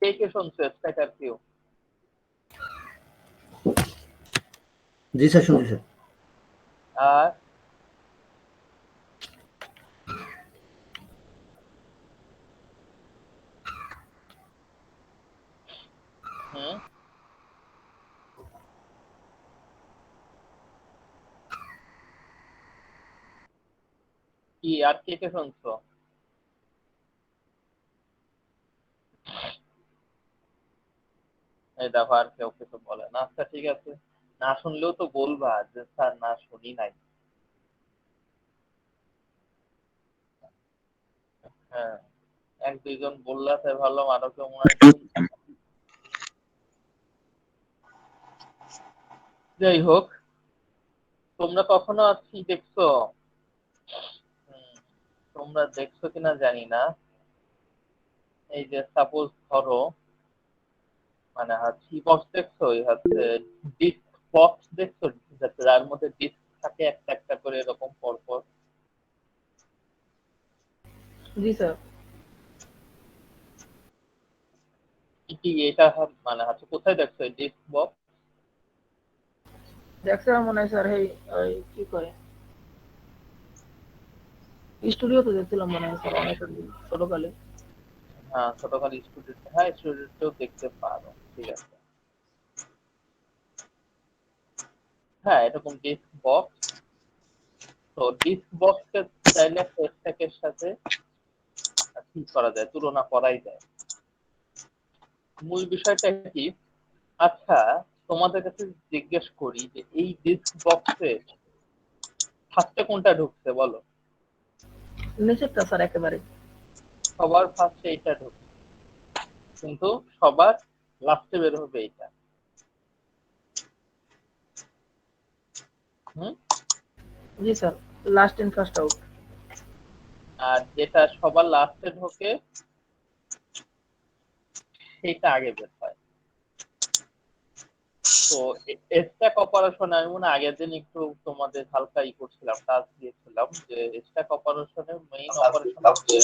কে কে শুনছো striker Q? জি sir, শুনছি sir. আর হুম কি আর কে কে শুনছো? এই দেখো আর কেউ কিছু বলে না। আচ্ছা ঠিক আছে, না শুনলেও তো বলবা যে স্যার না শুনি নাই। হ্যাঁ, এক দুইজন বললাতে ভালো, আরো কেউ মনে হয় শুনছে না। যাই হোক, তোমরা কখনো কি দেখছো? হুম, তোমরা দেখছো কিনা জানি না। এই যে সাপোজ ধরো, মানে হচ্ছে বক্স দেখছো, এই হচ্ছে ডিস্ক বক্স দেখছো, যার মধ্যে ডিস্ক থাকে একটা একটা করে এরকম পরপর। জি স্যার। কি এটা মানে হচ্ছে কোথায় দেখছো এই ডিস্ক বক্স? দেখছিলাম মনে হয় স্যার, ওই কি করে স্টুডিওতে দেখছিলাম মনে হয় স্যার, অনেক আগে, ছোটকালে। হ্যাঁ ছোটখাটো স্টুডেন্ট, হ্যাঁ স্টুডেন্টও দেখতে পারো, ঠিক আছে। হ্যাঁ এরকম ডিস্ক বক্স, তো ডিস্ক বক্সকে চাইলে একটা স্ট্যাকের সাথে ঠিক করা যায়, তুলনা করাই যায়। মূল বিষয়টা কি, আচ্ছা তোমাদের কাছে জিজ্ঞেস করি যে এই ডিস্ক বক্সে ফার্স্টে কোনটা ঢুকছে বলো? নিচেরটা স্যার একেবারে। সবার ফার্স্টে এটা ঢুকছে, কিন্তু সবার লাস্টে বের হবে এটা। হুম, জি sir, last in first out. আর যেটা সবার লাস্টে ঢোকে সেটা আগে বের হয়। তো স্ট্যাক অপারেশন আমি মনে হয় আগের দিন একটু তোমাদের হালকা করছিলাম, টাস্ক দিয়েছিলাম যে স্ট্যাক অপারেশনের মেইন অপারেশন হচ্ছে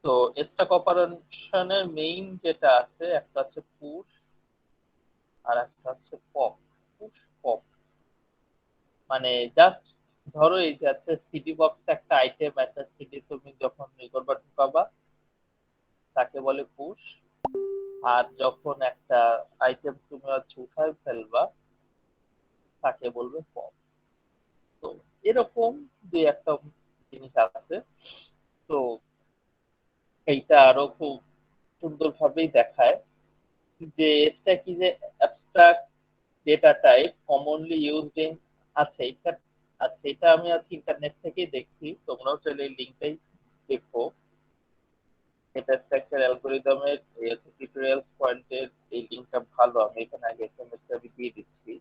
তো স্ট্যাক অপারেশনের মেইন যেটা আছে, একটা হচ্ছে পুশ আর একটা হচ্ছে পপ। পুশ পপ মানে জাস্ট ধরো এই যে আছে সিডি বক্স, একটা আইটেম, একটা সিডি তুমি যখন করবা ঢুকাবা তাকে বলে পুশ। আর যখন একটা আইটেম তুমি হচ্ছে উঠায় ফেলবা তাকে বলবে পপ। তো এরকম দুই একটা জিনিস আছে। তো এইটা আরো খুব সুন্দর ভাবেই দেখায় যে এটা কি যে abstract data type commonly used in, আছে এটা। আচ্ছা এটা আমি আজকে ইন্টারনেট থেকেই দেখছি, তোমরাও চাইলে এই লিঙ্কটাই দেখো। এটা স্ট্রাকচার অ্যালগরিদমের এই টিউটোরিয়াল পয়েন্টের এই লিঙ্কটা ভালো, আমি এখানে আগে এসএমএসটা দিয়ে দিচ্ছি।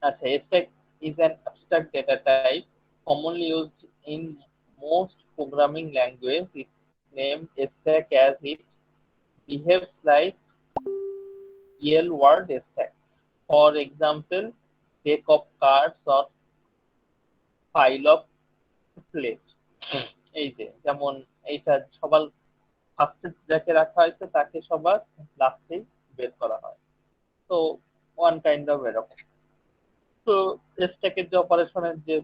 আচ্ছা, stack is an abstract data type commonly used in most programming languages. Its name stack as it behaves like real world stack. For example, deck of cards or pile of plates. এই যে যেমন এইটা সবার ফার্স্টে যাকে রাখা হয়েছে তাকে সবার লাস্টেই বের করা হয়। তো ওয়ান কাইন্ড অফ এরকম। তো স্ট্যাকের যে অপারেশনের যে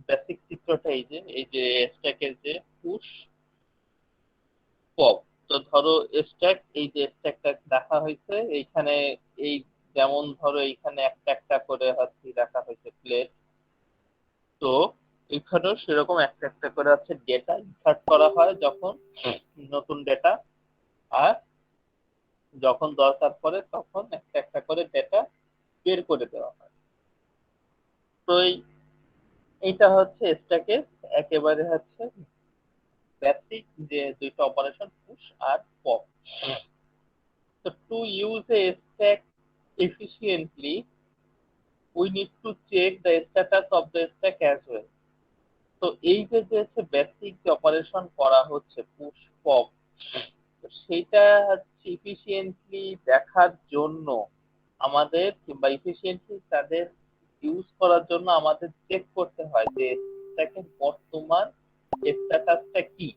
বেসিক চিত্রটা এই যে স্ট্যাকের যে পুশ পপ। তো ধরো স্ট্যাক, এই যে স্ট্যাকটা দেখা হয়েছে এইখানে, এই যেমন ধরো এইখানে একটা একটা করে হচ্ছে দেখা হয়েছে প্লেট। তো এখানেও সেরকম একটা একটা করে হচ্ছে ডেটা ইনসার্ট করা হয় যখন নতুন ডেটা, আর যখন দরকার পড়ে তখন একটা একটা করে ডেটা বের করে দেওয়া হয়। তো এইটা হচ্ছে স্ট্যাকের একেবারে হচ্ছে বেসিক যে দুইটা অপারেশন, পুশ আর pop. So to use a stack efficiently, we need to check the status of the stack as well. তো এই যে হচ্ছে বেসিক যে অপারেশন করা হচ্ছে পুশ পপ, সেটা হচ্ছে ইফিসিয়েন্টলি দেখার জন্য আমাদের কিংবা ইফিসিয়েন্টলি তাদের ইউজ করার জন্য আমাদের চেক করতে হয় যে স্ট্যাকের বর্তমান স্ট্যাটাসটা কি।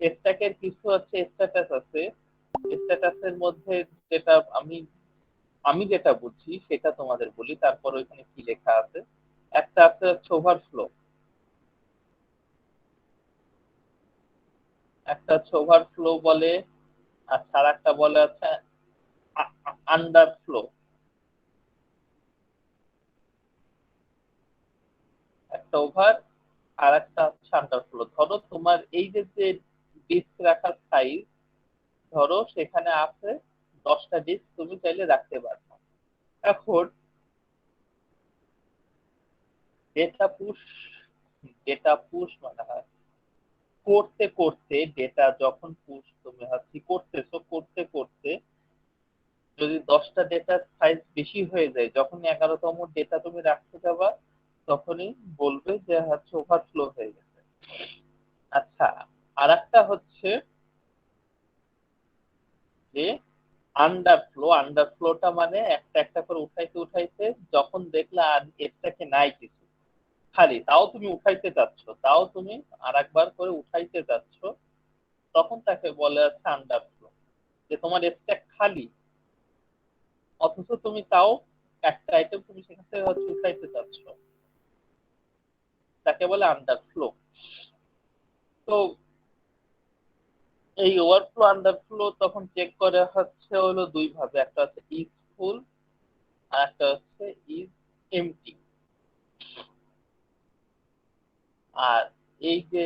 স্ট্যাকের কিছু হচ্ছে স্ট্যাটাস আছে, স্ট্যাটাসের মধ্যে যেটা আমি যেটা বুঝি সেটা তোমাদের বলি, তারপর ওইখানে কি লেখা আছে। একটা আছে হচ্ছে ওভারফ্লো, একটা হচ্ছে ওভারফ্লো বলে, আর আর একটা বলে হচ্ছে আন্ডারফ্লো। একটা ওভার আর একটা হচ্ছে আন্ডারফ্লো। ধরো তোমার এই যে যে ডিস্ক রাখার সাইজ, ধরো সেখানে আছে 10টা ডিস্ক, তুমি চাইলে রাখতে পারবে। এখন ডেটা পুশ, ডেটা পুশ মানে হয় করতে করতে ডেটা যখন পুশ তুমি হচ্ছে করতেছো, করতে করতে যদি 10টা ডেটার সাইজ বেশি হয়ে যায়, যখন 11তম ডেটা তুমি রাখতে যাবা তখনই বলবে যে হচ্ছে ওভারফ্লো হয়ে গেছে। আচ্ছা, আর একটা হচ্ছে যে আন্ডারফ্লো। আন্ডারফ্লোটা মানে একটা একটা করে উঠাইতে উঠাইতে যখন দেখলে আর এটাকে নাই কিছু খালি, তাও তুমি উঠাইতে যাচ্ছ, তাও তুমি আর একবার করে উঠাইতে যাচ্ছ, তখন তাকে বলে আছে আন্ডারফ্লো। যে তোমার স্ট্যাক খালি অথচ তুমি তাও একটা আইটেম তুমি সেখান থেকে হচ্ছে উঠাইতে যাচ্ছ, তাকে বলে আন্ডারফ্লো। তো এই ওভারফ্লো আন্ডারফ্লো তখন চেক করে হচ্ছে হলো দুই ভাবে, একটা হচ্ছে ইজ ফুল আর একটা হচ্ছে ইজ এমটি। আর এই যে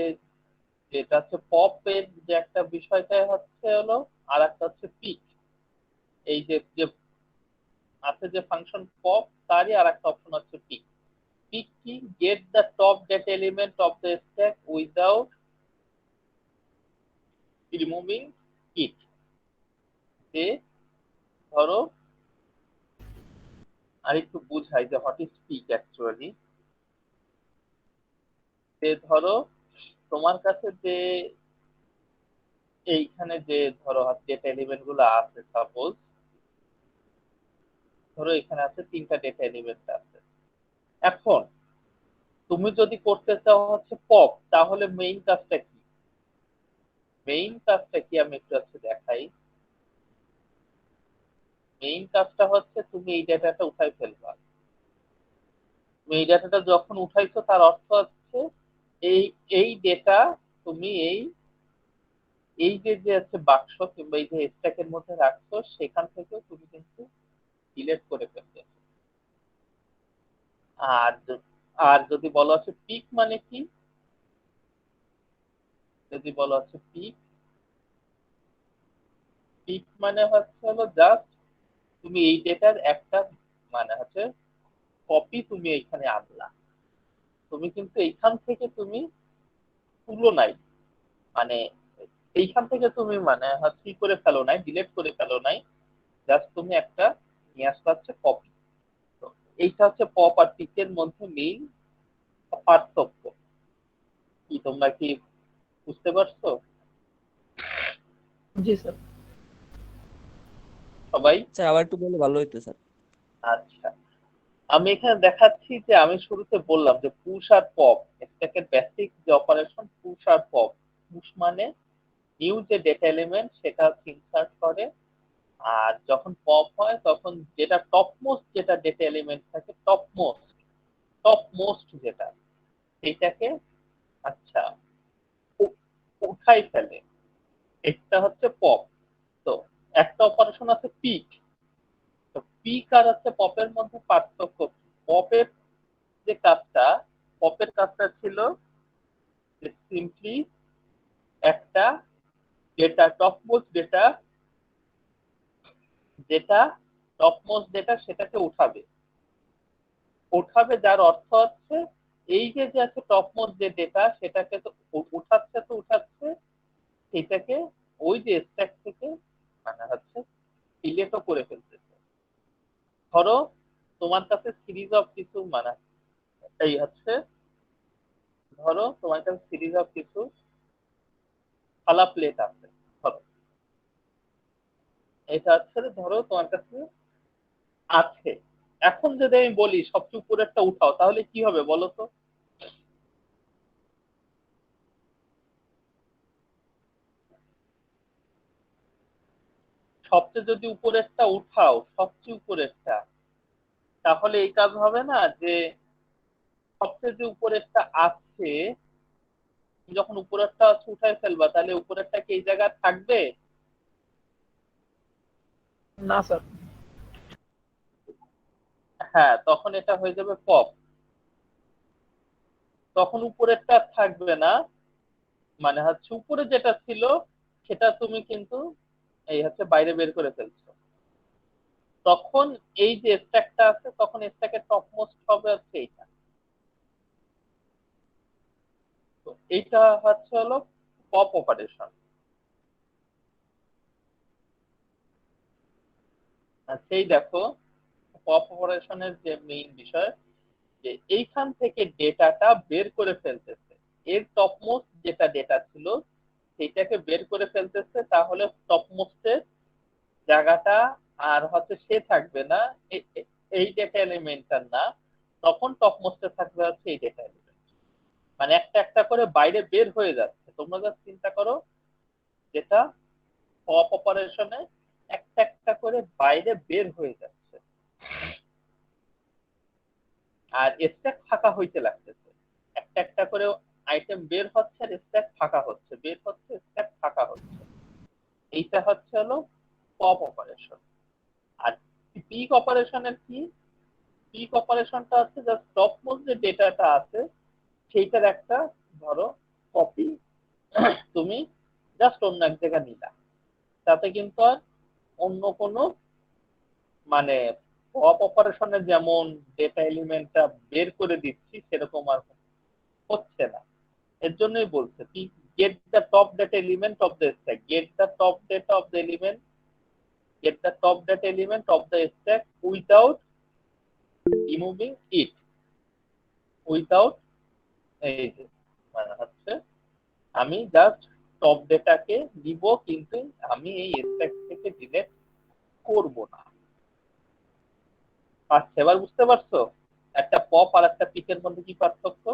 যেটা হচ্ছে পপ এর যে একটা বিষয়টা হচ্ছে হলো, আর একটা হচ্ছে পিক। এই যে যে আছে যে ফাংশন পপ, তারই আর একটা অপশন হচ্ছে পিক। পিক কি? Get the top data element of the stack without removing it. যে ধরো আর একটু বুঝাই যে হোয়াট ইজ পিক অ্যাকচুয়ালি। যে ধরো তোমার কাছে যে এইখানে যে ধরো ডেটা এলিমেন্ট গুলো আছে, সাপোজ ধরো এখানে আছে 3টা ডেটা এলিমেন্ট আছে। এখন তুমি যদি করতে চাও হচ্ছে পপ, তাহলে মেইন কাজটা কি? মেইন কাজটা কি আমি একটু হচ্ছে দেখাই। মেইন কাজটা হচ্ছে তুমি এই ডেটাটা উঠাই ফেলবা। তুমি এই ডেটাটা যখন উঠাইছো তার অর্থ হচ্ছে এই এই ডেটা তুমি এই এই যে যে হচ্ছে বাক্স কিংবা এই যে স্ট্যাকের মধ্যে রাখছো, সেখান থেকে তুমি কিন্তু ডিলিট করে ফেলবে। আর আর যদি বলা হচ্ছে পিক মানে কি, যদি বলা হচ্ছে পিক, পিক মানে হচ্ছে হলো জাস্ট তুমি এই ডেটার একটা মানে হচ্ছে কপি তুমি এইখানে আনলা। তুমি কিন্তু এইখান থেকে তুমি তুলো নাই, মানে এইখান থেকে তুমি মানে কি করে ফেলো নাই, ডিলিট করে ফেলো নাই, জাস্ট তুমি একটা নিয়ে আসতে হচ্ছে কপি। তো এইটা হচ্ছে পপ আর পিকের মধ্যে মেইন পার্থক্য। কি তোমরা কি বুঝতে পারছো জি স্যার। সবাই? স্যার আবার একটু বললে ভালো হতো স্যার। আচ্ছা, আমি এখানে দেখাচ্ছি যে আমি শুরুতে বললাম যে পুশ আর পপ স্ট্যাকের বেসিক যে অপারেশন পুশ আর পপ। পুশ মানে নিউ যে ডেটা এলিমেন্ট সেটা ইনসার্ট করে, আর যখন পপ হয় তখন যেটা টপমোস্ট যেটা ডেটা এলিমেন্ট থাকে, টপমোস্ট যেটা, সেটাকে আচ্ছা উঠাই ফেলে। এটা হচ্ছে পপ। তো একটা অপারেশন আছে পিক। তো পিক আর হচ্ছে পপের মধ্যে পার্থক্য। পপের যে কাজটা, পপের কাজটা ছিল যে সিম্পলি একটা ডেটা টপমোস্ট ডেটা, যেটা টপমোস্ট ডেটা সেটাকে উঠাবে। উঠাবে যার অর্থ হচ্ছে এই যে যে আছে টপমোস্ট যে ডেটা সেটাকে তো উঠাচ্ছে সেটাকে ওই যে স্ট্যাক থেকে মানে হচ্ছে ডিলেটও করে ফেলতেছে। ধরো তোমার কাছে সিরিজ অফ কিছু মানে এই হচ্ছে, ধরো তোমার কাছে সিরিজ অফ কিছু থালা প্লেট আছে, ধরো এটা হচ্ছে ধরো তোমার কাছে আছে। এখন যদি আমি বলি সবচেয়ে উপরেরটা উঠাও, তাহলে কি হবে বলো তো? সবচেয়ে যদি উপরেরটা উঠাও, সবচেয়ে উপরেরটা, তাহলে এই কাজ হবে না যে সবচেয়ে যে উপরেরটা আছে, যখন উপরেরটা আছে উঠাই ফেলবা, তাহলে উপরেরটা কি এই জায়গায় থাকবে? না স্যার। হ্যাঁ, তখন এটা হয়ে যাবে পপ। তখন উপরেরটা থাকবে না, মানে হচ্ছে উপরে যেটা ছিল সেটা তুমি কিন্তু এই হচ্ছে বাইরে বের করে ফেলছো। তখন এই যে স্ট্যাকটা আছে, তখন স্ট্যাকের টপ মোস্ট হবে হচ্ছে এইটা। তো এইটা হচ্ছে হলো পপ অপারেশন। সেই দেখো, পপ অপারেশনের যে মেইন বিষয়, যে এইখান থেকে ডেটাটা বের করে ফেলতেছে, এর টপ মোস্ট যেটা ডেটা ছিল সেইটাকে বের করে ফেলতেছে। তাহলে টপ মোস্টের জায়গাটা আর হচ্ছে সে থাকবে না, এই ডেটা এলিমেন্টটা না, তখন টপ মোস্টে থাকবে হচ্ছে এই ডেটা এলিমেন্ট। মানে একটা একটা করে বাইরে বের হয়ে যাচ্ছে। তোমরা যা চিন্তা করো, যেটা পপ অপারেশনে একটা একটা করে বাইরে বের হয়ে যাচ্ছে, আর স্ট্যাক ফাঁকা হইতে লাগতেছে। একটা একটা করে আইটেম বের হচ্ছে আর স্ট্যাক ফাঁকা হচ্ছে, বের হচ্ছে স্ট্যাক ফাঁকা হচ্ছে। এইটা হচ্ছে হলো পপ অপারেশন। আর পিক অপারেশনের কি? পিক অপারেশনটা হচ্ছে জাস্ট টপ মোস্ট যে ডেটাটা আছে সেইটার একটা ধরো কপি তুমি জাস্ট অন্য এক জায়গায় নিলা, তাতে কিন্তু আর অন্য কোনো মানে পপ অপারেশনে যেমন ডেটা এলিমেন্টটা বের করে দিচ্ছি সেরকম আর হচ্ছে না। এর জন্যই বলছে get the top data element of the stack, get the top data of the element, get the top data element of the stack without removing it, without এই যে মানে হচ্ছে আমি জাস্ট টপ ডেটাকে দিব, কিন্তু আমি এই স্ট্যাক থেকে ডিলিট করব না। আচ্ছা, এবার বুঝতে পারছো একটা পপ আর একটা পিকের মধ্যে কি পার্থক্য?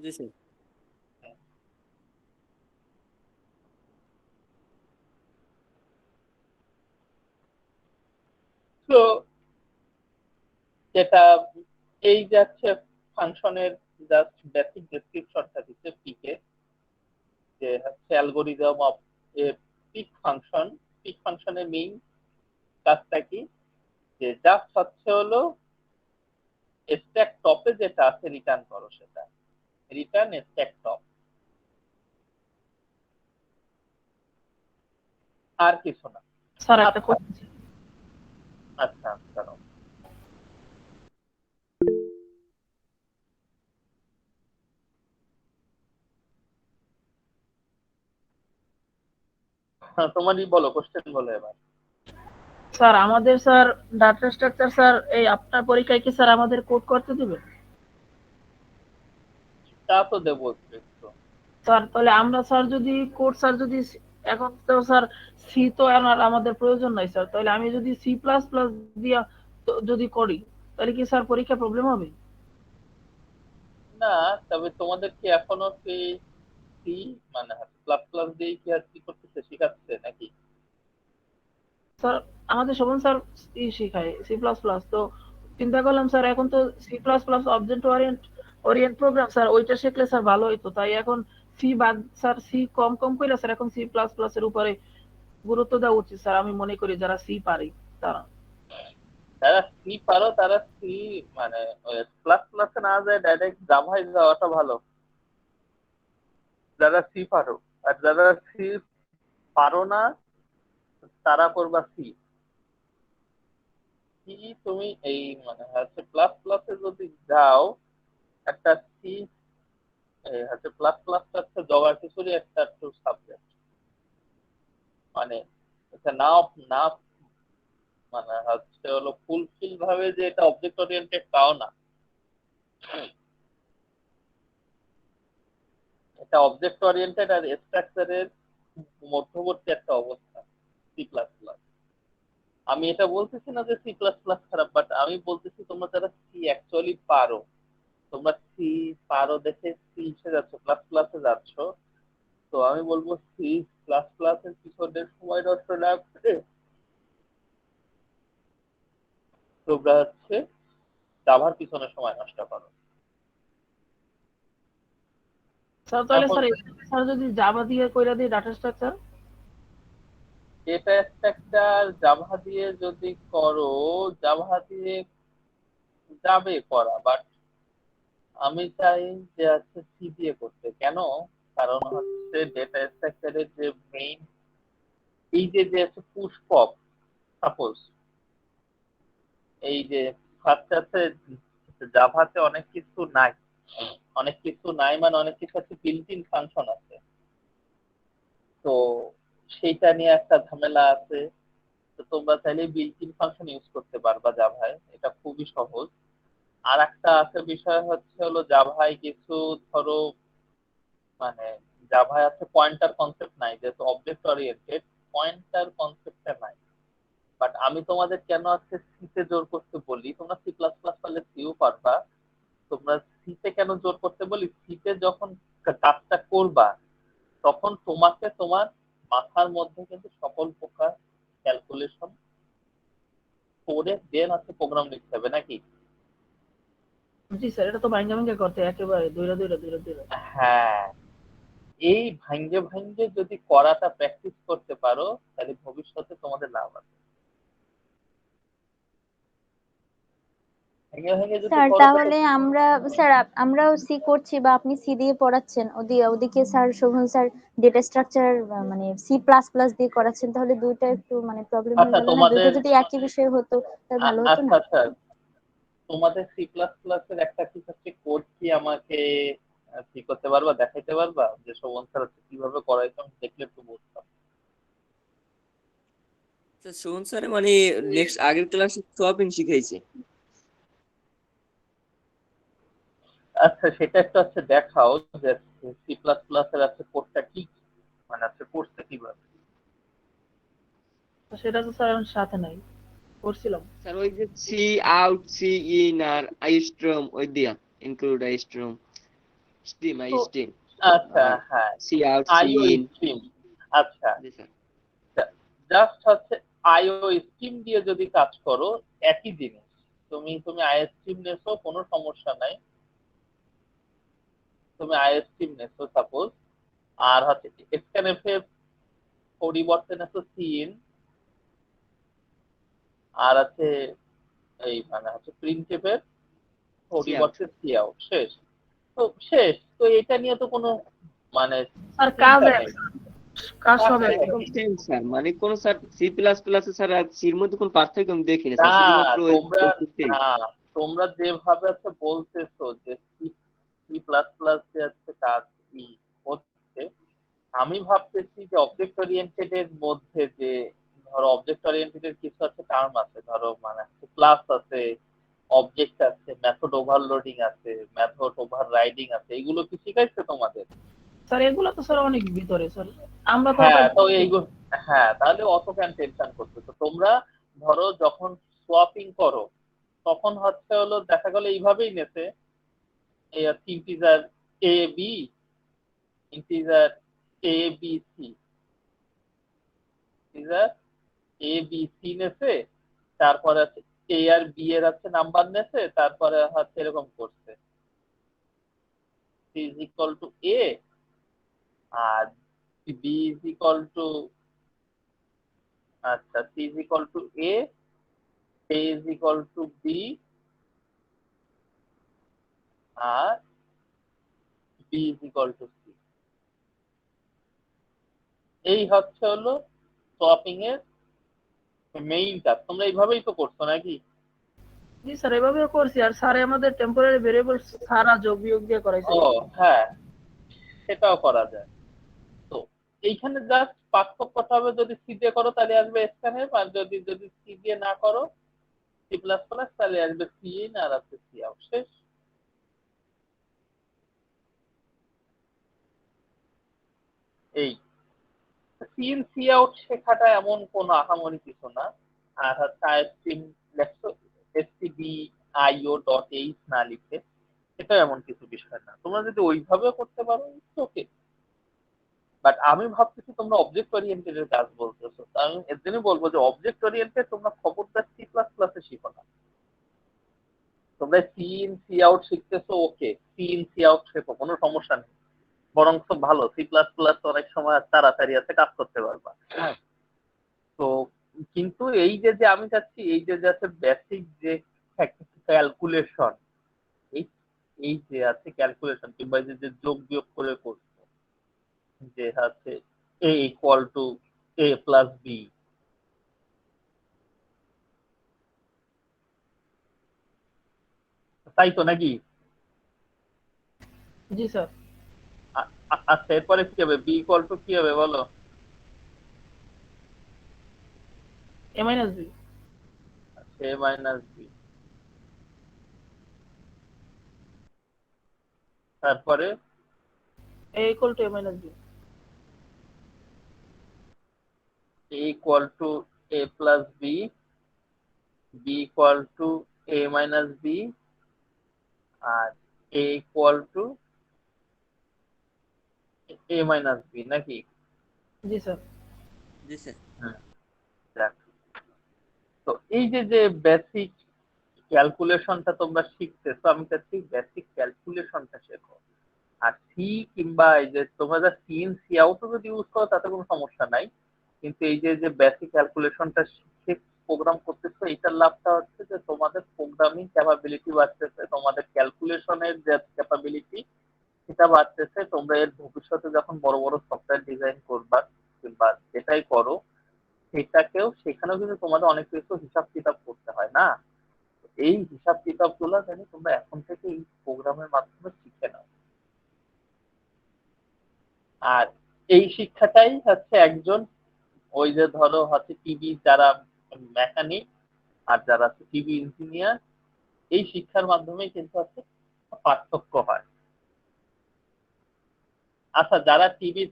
জি স্যার। তো যেটা এই যাচ্ছে ফাংশনের জাস্ট বেসিক ডেসক্রিপশনটা দিচ্ছে পিকে, যে হচ্ছে algorithm of a peek function. Peek ফাংশনের মেইন কাজটা কি? যে জাস্ট হচ্ছে হলো স্ট্যাক টপে যেটা আছে রিটার্ন করো, সেটা রিটার্ন স্ট্যাক টপ, আর কিছু না। স্যার একটা আচ্ছা কোশ্চেন। আচ্ছা চলো। তোমারই বলো, কোশ্চেন বলো এবার। স্যার আমাদের স্যার ডাটা স্ট্রাকচার স্যার এই আপনার পরীক্ষায় কি স্যার আমাদের কোড করতে দিবে? তা তো দেবো একটু। স্যার তাহলে আমরা স্যার যদি কোড স্যার যদি এখন তো স্যার সি তো আর আমাদের প্রয়োজন নাই স্যার, তাহলে আমি যদি সি প্লাস প্লাস দিয়া যদি করি তাহলে কি স্যার পরীক্ষা প্রবলেম হবে? না, তবে তোমাদের কি এখনো সি সি মানে প্লাস প্লাস দিয়ে কি আর কি করতেছে, শিখাচ্ছে নাকি? স্যার আমাদের শোভন স্যার শেখায় সি প্লাস প্লাস, তো চিন্তা করলাম স্যার এখন তো C plus plus object orient program sir, ওইটা শিখলে স্যার ভালো হইতো। তাই এখন সি বাদ স্যার, সি কম কম কইরা স্যার এখন সি প্লাস প্লাস এর উপরে গুরুত্ব দেওয়া উচিত স্যার, আমি মনে করি যারা সি পারে তারা। যারা সি পারো তারা সি মানে প্লাস প্লাসে না যায় ডাইরেক্ট জাভায় যাওয়াটা ভালো, যারা সি পারো। আর যারা সি পারো না তারা করবা সি। সি তুমি এই মানে হচ্ছে প্লাস প্লাসে যদি যাও, একটা সি হচ্ছে প্লাস প্লাস হচ্ছে জবা খিচুড়ি একটা টু সাবজেক্ট, মানে এটা না না মানে হচ্ছে হলো ফুলফিল ভাবে যে এটা অবজেক্ট ওরিয়েন্টেড তাও না। এটা অবজেক্ট ওরিয়েন্টেড আর স্ট্রাকচারের মধ্যবর্তী একটা অবস্থা সি প্লাস প্লাস। আমি এটা বলতেছি না যে সি প্লাস প্লাস খারাপ, বাট আমি বলতেছি তোমরা যারা সি অ্যাকচুয়ালি পারো, তোমরা সি পারো দেখে সি এ যাচ্ছ, প্লাস প্লাসে যাচ্ছ। তো আমি বলবো সি প্লাস প্লাস এর পিছনে সময় নষ্ট না করে তোমরা হচ্ছে জাভার পিছনে সময় নষ্ট করো। স্যার তাহলে এখন স্যার যদি জাভা দিয়ে কইরা দিই ডাটা স্ট্রাকচার, এটা একটা জাভা দিয়ে যদি করো, জাভা দিয়ে যাবে করা, বাট আমি চাই যে হচ্ছে সি দিয়ে করতে। কেন? কারণ হচ্ছে ডেটা স্ট্রাকচারের যে মেইন এই যে যে পুশ পপ, সাপোজ এই যে ফার্স্ট আছে জাভাতে অনেক কিছু নাই, অনেক কিছু নাই মানে অনেক কিছু আছে বিল্ট ইন ফাংশন আছে, তো সেইটা নিয়ে একটা ঝামেলা আছে। তো তোমরা চাইলে বিল্ট ইন ফাংশন ইউজ করতে পারবা জাভায়, এটা খুবই সহজ। আর একটা আছে বিষয় হচ্ছে হলো জাভায় কিছু ধরো মানে জাভায় আছে পয়েন্টার কনসেপ্ট নাই, যেহেতু অবজেক্ট ওরিয়েন্টেড পয়েন্টার কনসেপ্টটা নাই। বাট আমি তোমাদের কেন আজকে সিতে জোর করতে বলি, তোমরা সি প্লাস প্লাস পারলে সিও পারবা, তোমরা সিতে কেন জোর করতে বলি, সিতে যখন কাজটা করবা তখন তোমাকে তোমার মাথার মধ্যে কিন্তু সকল প্রকার ক্যালকুলেশন করে দেন আছে প্রোগ্রাম লিখতে হবে নাকি? জি স্যার এটা তো ভাঙ্গা ভাঙ্গা করতে একেবারে দুইরা। হ্যাঁ, এই ভাঙ্গে ভাঙ্গে যদি করাটা প্র্যাকটিস করতে পারো তাহলে ভবিষ্যতে তোমাদের লাভ আছে। ভেঙে ভেঙে যদি স্যার করো তাহলে তাহলে আমরাও সি করছি বা আপনি সি দিয়ে পড়াচ্ছেন, ওদিকে sir Shovon sir data structure মানে সি প্লাস প্লাস দিয়ে করাচ্ছেন, তাহলে দুইটা একটু মানে প্রবলেম হয়ে আচ্ছা গেল না? দুইটা তোমাদের যদি একই বিষয় হতো তাহলে ভালো হতো আচ্ছা না? আচ্ছা তোমাদের সি প্লাস প্লাস এর একটা কি হচ্ছে কোড কি আমাকে কি করতে পারবা, দেখাইতে পারবা যে শোভন স্যার হচ্ছে কিভাবে করাইতো, আমি দেখলে একটু বুঝতাম। তো সোহন স্যার মানে নেক্সট আগের ক্লাসে সোয়াপিং শিখাইছে। আচ্ছা সেটা একটা হচ্ছে দেখাও যে সি প্লাস প্লাস এর আছে কোডটা কি, মানে আছে কোডটা কিভাবে। তো সেটা তো স্যার আমার সাথে নাই, করছিলাম। স্যার ওই যে সি আউট সি ইন আর আইস্ট্রম ওই দিয়া ইনক্লুড আইস্ট্রম স্টিম তো আইস্টিম আচ্ছা আর হ্যাঁ, C out C IO in. Stream, আচ্ছা জি স্যার। জাস্ট হচ্ছে আইও স্ট্রিম দিয়ে যদি কাজ করো একই জিনিস। তুমি তুমি আইও স্ট্রিম নেছো কোনো সমস্যা নাই, তুমি আইও স্ট্রিম নেছো সাপোজ, আর হচ্ছে স্ক্যানএফ এর পরিবর্তে নেছো সিন, আর আছে এই মানে হচ্ছে প্রিন্টএফ এর সি আউট। পরিবর্তে সি আউট, শেষ। তো শেষ, তো এটা নিয়ে তো কোনো মানে স্যার কাজ চিন্তা এক, নেই। কাজ কাজ সব তো এক। একদম একই। সেম স্যার, মানে কোন sir C plus plus sir আর সির মধ্যে কোন পার্থক্য আমি দেখি না না স্যার, শুধুমাত্র ওই তোমরা, same। না তোমরা যেভাবে হচ্ছে বলতেছো যে সি প্লাস প্লাস যে হচ্ছে কাজ কি হচ্ছে, আমি ভাবতেছি যে অবজেক্ট ওরিয়েন্টেড এর মধ্যে যে ধরো অবজেক্ট ওরিয়েন্টেড এর কিছু আছে টার্ম আছে, ধরো মানে ক্লাস আছে, অবজেক্ট আছে, মেথড ওভারলোডিং আছে, মেথড ওভাররাইডিং আছে, এগুলো কি শিখাইছে তোমাদের? স্যার এগুলো তো স্যার অনেক ভিতরে স্যার, আমরা তো হ্যাঁ আবার তো এইগুলো, হ্যাঁ তাহলে অত কেন টেনশন করতেছো তোমরা? ধরো যখন সোয়াপিং করো তখন হচ্ছে হলো দেখা গেল এইভাবেই নেছে, এই integer A B, integer A B C, integer A B C নেছে, তারপরে হচ্ছে এ আর বি এর হচ্ছে নাম্বার নেছে, তারপরে হচ্ছে এরকম করছে C is equal to A আর বি ইজ ইকুয়াল টু, আচ্ছা C is equal to A, A is equal to B, আর B is equal to C. এই হচ্ছে হলো সোয়াপিং এর মেইন কাজ। তোমরা এইভাবেই তো করছো নাকি? জি স্যার এভাবেও করছি, আর স্যার আমাদের টেম্পোরারি ভেরিয়েবল সারা যোগ বিয়োগ দিয়ে করাইছে। ও হ্যাঁ, সেটাও করা যায়। তো এইখানে জাস্ট পার্থক্যটা হবে যদি সি দিয়ে করো তাহলে আসবে স্ক্যানএফ, আর যদি যদি সি দিয়ে না করো সি প্লাস প্লাস তাহলে আসবে সি ইন আর আছে সি আউট, শেষ। এই সিএনসি আউট শেখাটা এমন কোনো আহামরি কিছু না। আর হচ্ছে আইএসপিন লেখছো stdio.h না লিখে, এটা এমন কিছু বিষয় না। তোমরা যদি ওইভাবে করতে পারো ওকে, বাট আমি ভাবতেছি তোমরা অবজেক্ট ওরিয়েন্টেড এর কাজ বলতেছো, তো আমি এর জন্যই বলবো যে অবজেক্ট ওরিয়েন্টেড তোমরা খবরদার সি প্লাস প্লাসে শিখো না। তোমরা সি ইন সি আউট শিখতেছো, okay, C in C out শেখো, কোনো সমস্যা নেই, বরং ভালো। সি প্লাস প্লাস অনেক সময় তাড়াতাড়ি আছে কাজ করতে পারবা। তো কিন্তু এই যে যে আমি চাচ্ছি এই যে যে আছে বেসিক যে ক্যালকুলেশন, এই এই যে আছে ক্যালকুলেশন কিংবা এই যে যোগ বিয়োগ করে করছো, যে আছে a equal to a plus B, তাই তো নাকি? জি স্যার। আচ্ছা, এরপরে কি হবে? বি ইকুয়াল টু কি হবে বলো? A minus B. a minus B, তারপরে A equal to A minus B. a equal to a plus B, B equal to a minus B, আর a equal to a minus B নাকি? জি sir. জি sir. যাক। তো এই যে যে বেসিক ক্যালকুলেশনটা তোমরা শিখতেছো, আমি চাচ্ছি বেসিক ক্যালকুলেশনটা শেখো। আর সি কিংবা এই যে তোমরা যা সি ইন সি আউট যদি ইউজ করো তাতে কোনো সমস্যা নাই, কিন্তু এই যে যে বেসিক ক্যালকুলেশনটা শিখে প্রোগ্রাম করতেছো, এটার লাভটা হচ্ছে যে তোমাদের প্রোগ্রামিং ক্যাপাবিলিটি বাড়তেছে, তোমাদের ক্যালকুলেশনের যে ক্যাপাবিলিটি সেটা বাড়তেছে। তোমরা এর ভবিষ্যতে যখন বড় বড় সফটওয়্যার ডিজাইন করবা কিংবা যেটাই করো, সেটাকেও সেখানেও কিন্তু তোমাদের অনেক কিছু হিসাব কিতাব করতে হয় না। এই হিসাব কিতাব গুলো জানি তোমরা এখন থেকে এই প্রোগ্রামের মাধ্যমে শিখে নাও। আর এই শিক্ষাটাই হচ্ছে একজন, ওই যে ধরো হচ্ছে টিভি যারা মেকানিক আর যারা টিভি ইঞ্জিনিয়ার, এই শিক্ষার মাধ্যমে কিন্তু হচ্ছে পার্থক্য হয়। আচ্ছা, যারা টিভি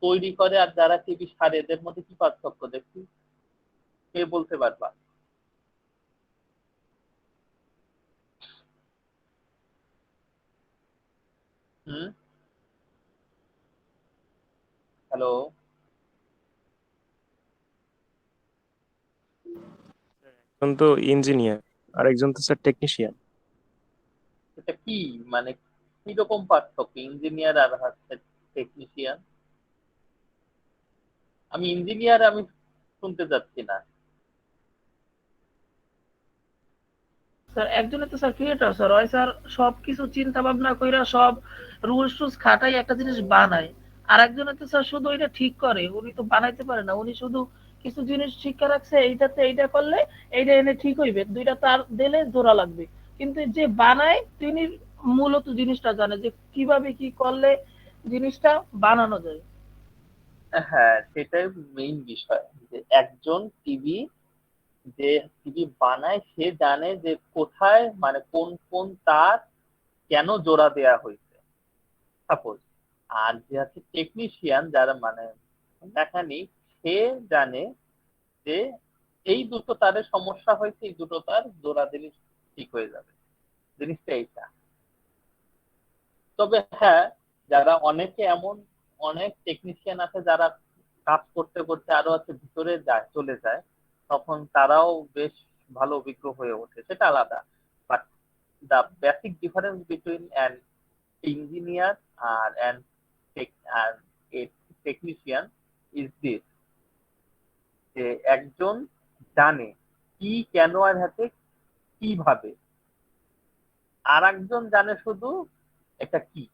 তৈরি করে আর যারা টিভি সারে, এদের মধ্যে কি পার্থক্য দেখি, কে বলতে পারবা? হুম, হ্যালো, একজন তো ইঞ্জিনিয়ার আর একজন তো স্যার টেকনিশিয়ান। এটা কি মানে কি রকম পার্থক্য ইঞ্জিনিয়ার আর হচ্ছে টেকনিশিয়ান? আমি ইঞ্জিনিয়ার আমি শুনতে চাচ্ছি না। স্যার একজনে তো স্যার ক্রিয়েটর স্যার, হয় স্যার সবকিছু চিন্তা ভাবনা কইরা সব রুলস টুলস খাটাই একটা জিনিস বানায়। আর একজনে তো স্যার শুধু এটা ঠিক করে, উনি তো বানাইতে পারে না, উনি শুধু কিছু জিনিস শিক্ষা রাখছে, এইটাতে এইটা করলে এইটা এনে ঠিক হইবে, দুইটা তার দিলে জোড়া লাগবে। কিন্তু যে বানায় তিনি মূলত জিনিসটা জানে যে কিভাবে কি করলে জিনিসটা বানানো যায়। হ্যাঁ, সেটাই মেইন বিষয়, যে একজন টিভি যে টিভি বানায় সে জানে যে কোথায় মানে কোন কোন তার কেন জোড়া দেয়া হয়েছে, সাপোজ। আর যে আছে টেকনিশিয়ান যারা মানে মেকানিক, সে জানে যে এই দুটো তারের সমস্যা হয়েছে, এই দুটো তার জোড়া দিলে ঠিক হয়ে যাবে, জিনিসটা এইটা। তবে হ্যাঁ, যারা অনেকে এমন অনেক টেকনিশিয়ান আছে যারা কাজ করতে করতে আরো আছে ভিতরে যায় চলে যায়, তখন তারাও বেশ ভালো অভিজ্ঞ হয়ে ওঠে, সেটা আলাদা। But the basic difference between an engineer আর অ্যান টেকনিশিয়ান ইজ দিস, যে একজন জানে কি কেন আর হাতে কিভাবে, আর একজন জানে শুধু এটা কি।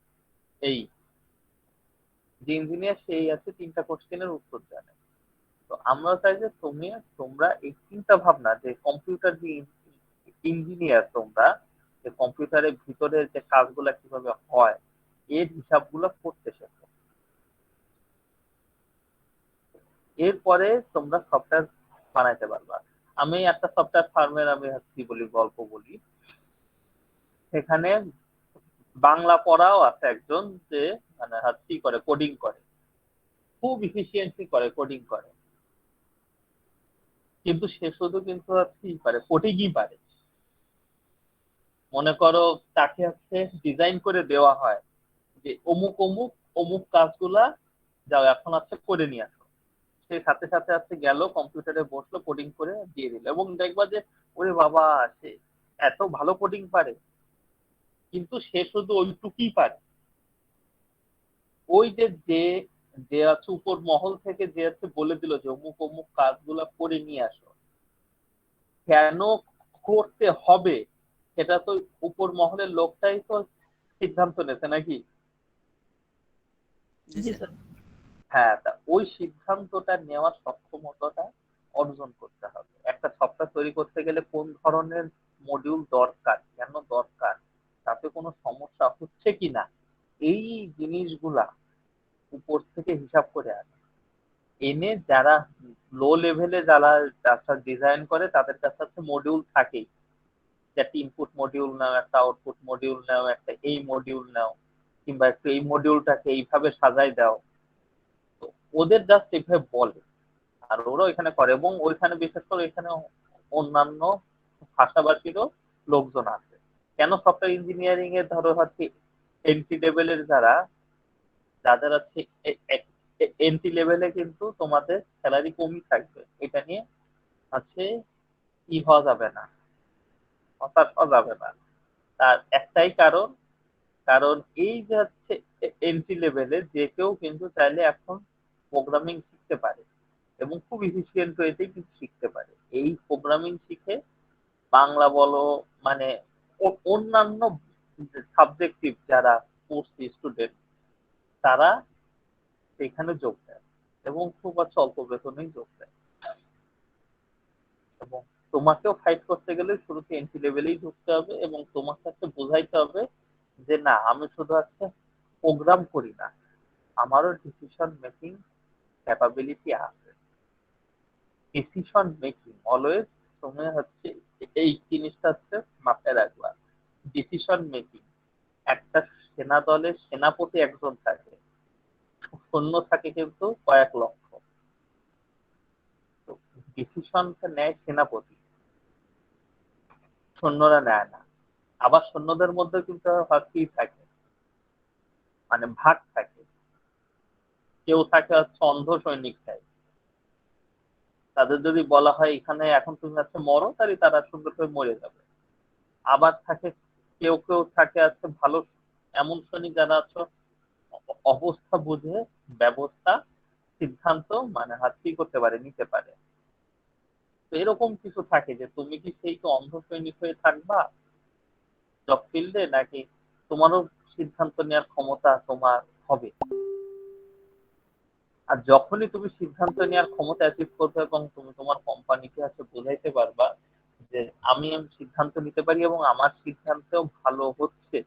এই যে ইঞ্জিনিয়ার সেই আছে তিনটা কোশ্চেনের উত্তর জানে। তো আমরা চাই যে তোমরা এই চিন্তা ভাবনা যে কম্পিউটার যে ইঞ্জিনিয়ার তোমরা, যে কম্পিউটারের ভিতরে যে কাজগুলো কিভাবে হয় এর হিসাবগুলো করতে শেখো। এরপরে তোমরা সফটওয়্যার বানাইতে পারবা। আমি একটা সফটওয়্যার ফার্মের আমি কি বলি গল্প বলি। সেখানে বাংলা পড়াও আছে একজন, যে মানে কি করে কোডিং করে। খুব ইফিসিয়েন্টলি করে, কোডিং করে, কিন্তু সে শুধু কিন্তু কি পারে, কোডিংই পারে। মনে করো তাকে হচ্ছে ডিজাইন করে দেওয়া হয় যে অমুক অমুক অমুক কাজগুলা যাও এখন হচ্ছে করে নিয়ে আসো, সে সাথে সাথে হচ্ছে গেল কম্পিউটারে বসলো, কোডিং করে দিয়ে দিল, এবং দেখবা যে ওরে বাবা সে এত ভালো কোডিং পারে, কিন্তু সে শুধু ওইটুকুই পারে। ওই যে যে যে আছে উপর মহল থেকে যে আছে বলে দিল যে অমুক অমুক কাজগুলা করে নিয়ে আসো, কেন করতে হবে সেটা তো উপর মহলের লোকটাই তো সিদ্ধান্ত নেছে নাকি? জি স্যার। হ্যাঁ, তা ওই সিদ্ধান্তটা নেওয়ার সক্ষমতাটা অর্জন করতে হবে। একটা সফটওয়্যার তৈরি করতে গেলে কোন ধরনের মডিউল দরকার, কেন দরকার, তাতে কোনো সমস্যা হচ্ছে কিনা, এই জিনিসগুলা উপর থেকে হিসাব করে আনে। এনে যারা লো লেভেলে যারা ডিজাইন করে তাদের কাছে হচ্ছে মডিউল থাকেই, একটা ইনপুট মডিউল নাও, একটা আউটপুট মডিউল নাও, একটা এই মডিউল নাও, কিংবা একটু এই মডিউলটাকে এইভাবে সাজাই দাও। তো ওদের জাস্ট এইভাবে বলে, আর ওরা এখানে করে, এবং ওইখানে বিশেষ করে এখানে অন্যান্য ভাষাভাষীরও লোকজন আছে। কেন সফটওয়্যার ইঞ্জিনিয়ারিং এর ধরো হচ্ছে এন্ট্রি লেভেলের যারা, যাদের হচ্ছে এন্ট্রি লেভেলে কিন্তু তোমাদের স্যালারি কমই থাকবে, এটা নিয়ে আছে ই হওয়া যাবে না, হতাশ হওয়া যাবে না। তার একটাই কারণ, কারণ এই যে হচ্ছে এন্ট্রি লেভেলে যে কেউ কিন্তু চাইলে এখন প্রোগ্রামিং শিখতে পারে, এবং খুব ইফিসিয়েন্ট ওয়েতেই কিন্তু শিখতে পারে। এই প্রোগ্রামিং শিখে বাংলা বলো, মানে অন্যান্য সাবজেক্টিভ যারা কোর্স স্টুডেন্ট, তারা সেখানে যোগ দেয়, এবং খুব অল্প বেতনেই যোগ দেয়। এবং তোমাকেও ফাইট করতে গেলে শুরুতে এন্ট্রি লেভেলেই ঢুকতে হবে, এবং তোমাকে একটা বোঝাইতে হবে যে না, আমি শুধু একটা প্রোগ্রাম করি না, আমারও ডিসিশন মেকিং ক্যাপাবিলিটি আছে। ডিসিশন মেকিং অলওয়েজ, তুমি হচ্ছে এই জিনিসটা হচ্ছে মাথায় রাখবা। ডিসিশন মেকিং, একটা সেনা দলের সেনাপতি একজন থাকে, সৈন্য থাকে কিন্তু কয়েক লক্ষ। তো ডিসিশনটা নেয় সেনাপতি, সৈন্যরা নেয় না। আবার সৈন্যদের মধ্যে কিন্তু কি থাকে, মানে ভাগ থাকে। কেউ থাকে হচ্ছে অন্ধ সৈনিক থাকে, তাদের যদি বলা হয় এখানে এখন তুমি হচ্ছে মরো, তাহলে তারা সুন্দর করে মরে যাবে। আবার থাকে কেউ কেউ থাকে আছে ভালো এমন সৈনিক যারা আছে অবস্থা বুঝে ব্যবস্থা সিদ্ধান্ত মানে হাত কি করতে পারে, নিতে পারে। তো এরকম কিছু থাকে যে তুমি কি সেই তো অন্ধ সৈনিক হয়ে থাকবা জব ফিল্ডে, নাকি তোমারও সিদ্ধান্ত নেওয়ার ক্ষমতা তোমার হবে। আর যখনই তুমি সিদ্ধান্ত নেওয়ার ক্ষমতা অ্যাচিভ করবে এবং তুমি তোমার কোম্পানিকে আছে বোঝাইতে পারবা যে আমি সিদ্ধান্ত নিতে পারি এবং আমার সিদ্ধান্তেও ভালো হচ্ছে,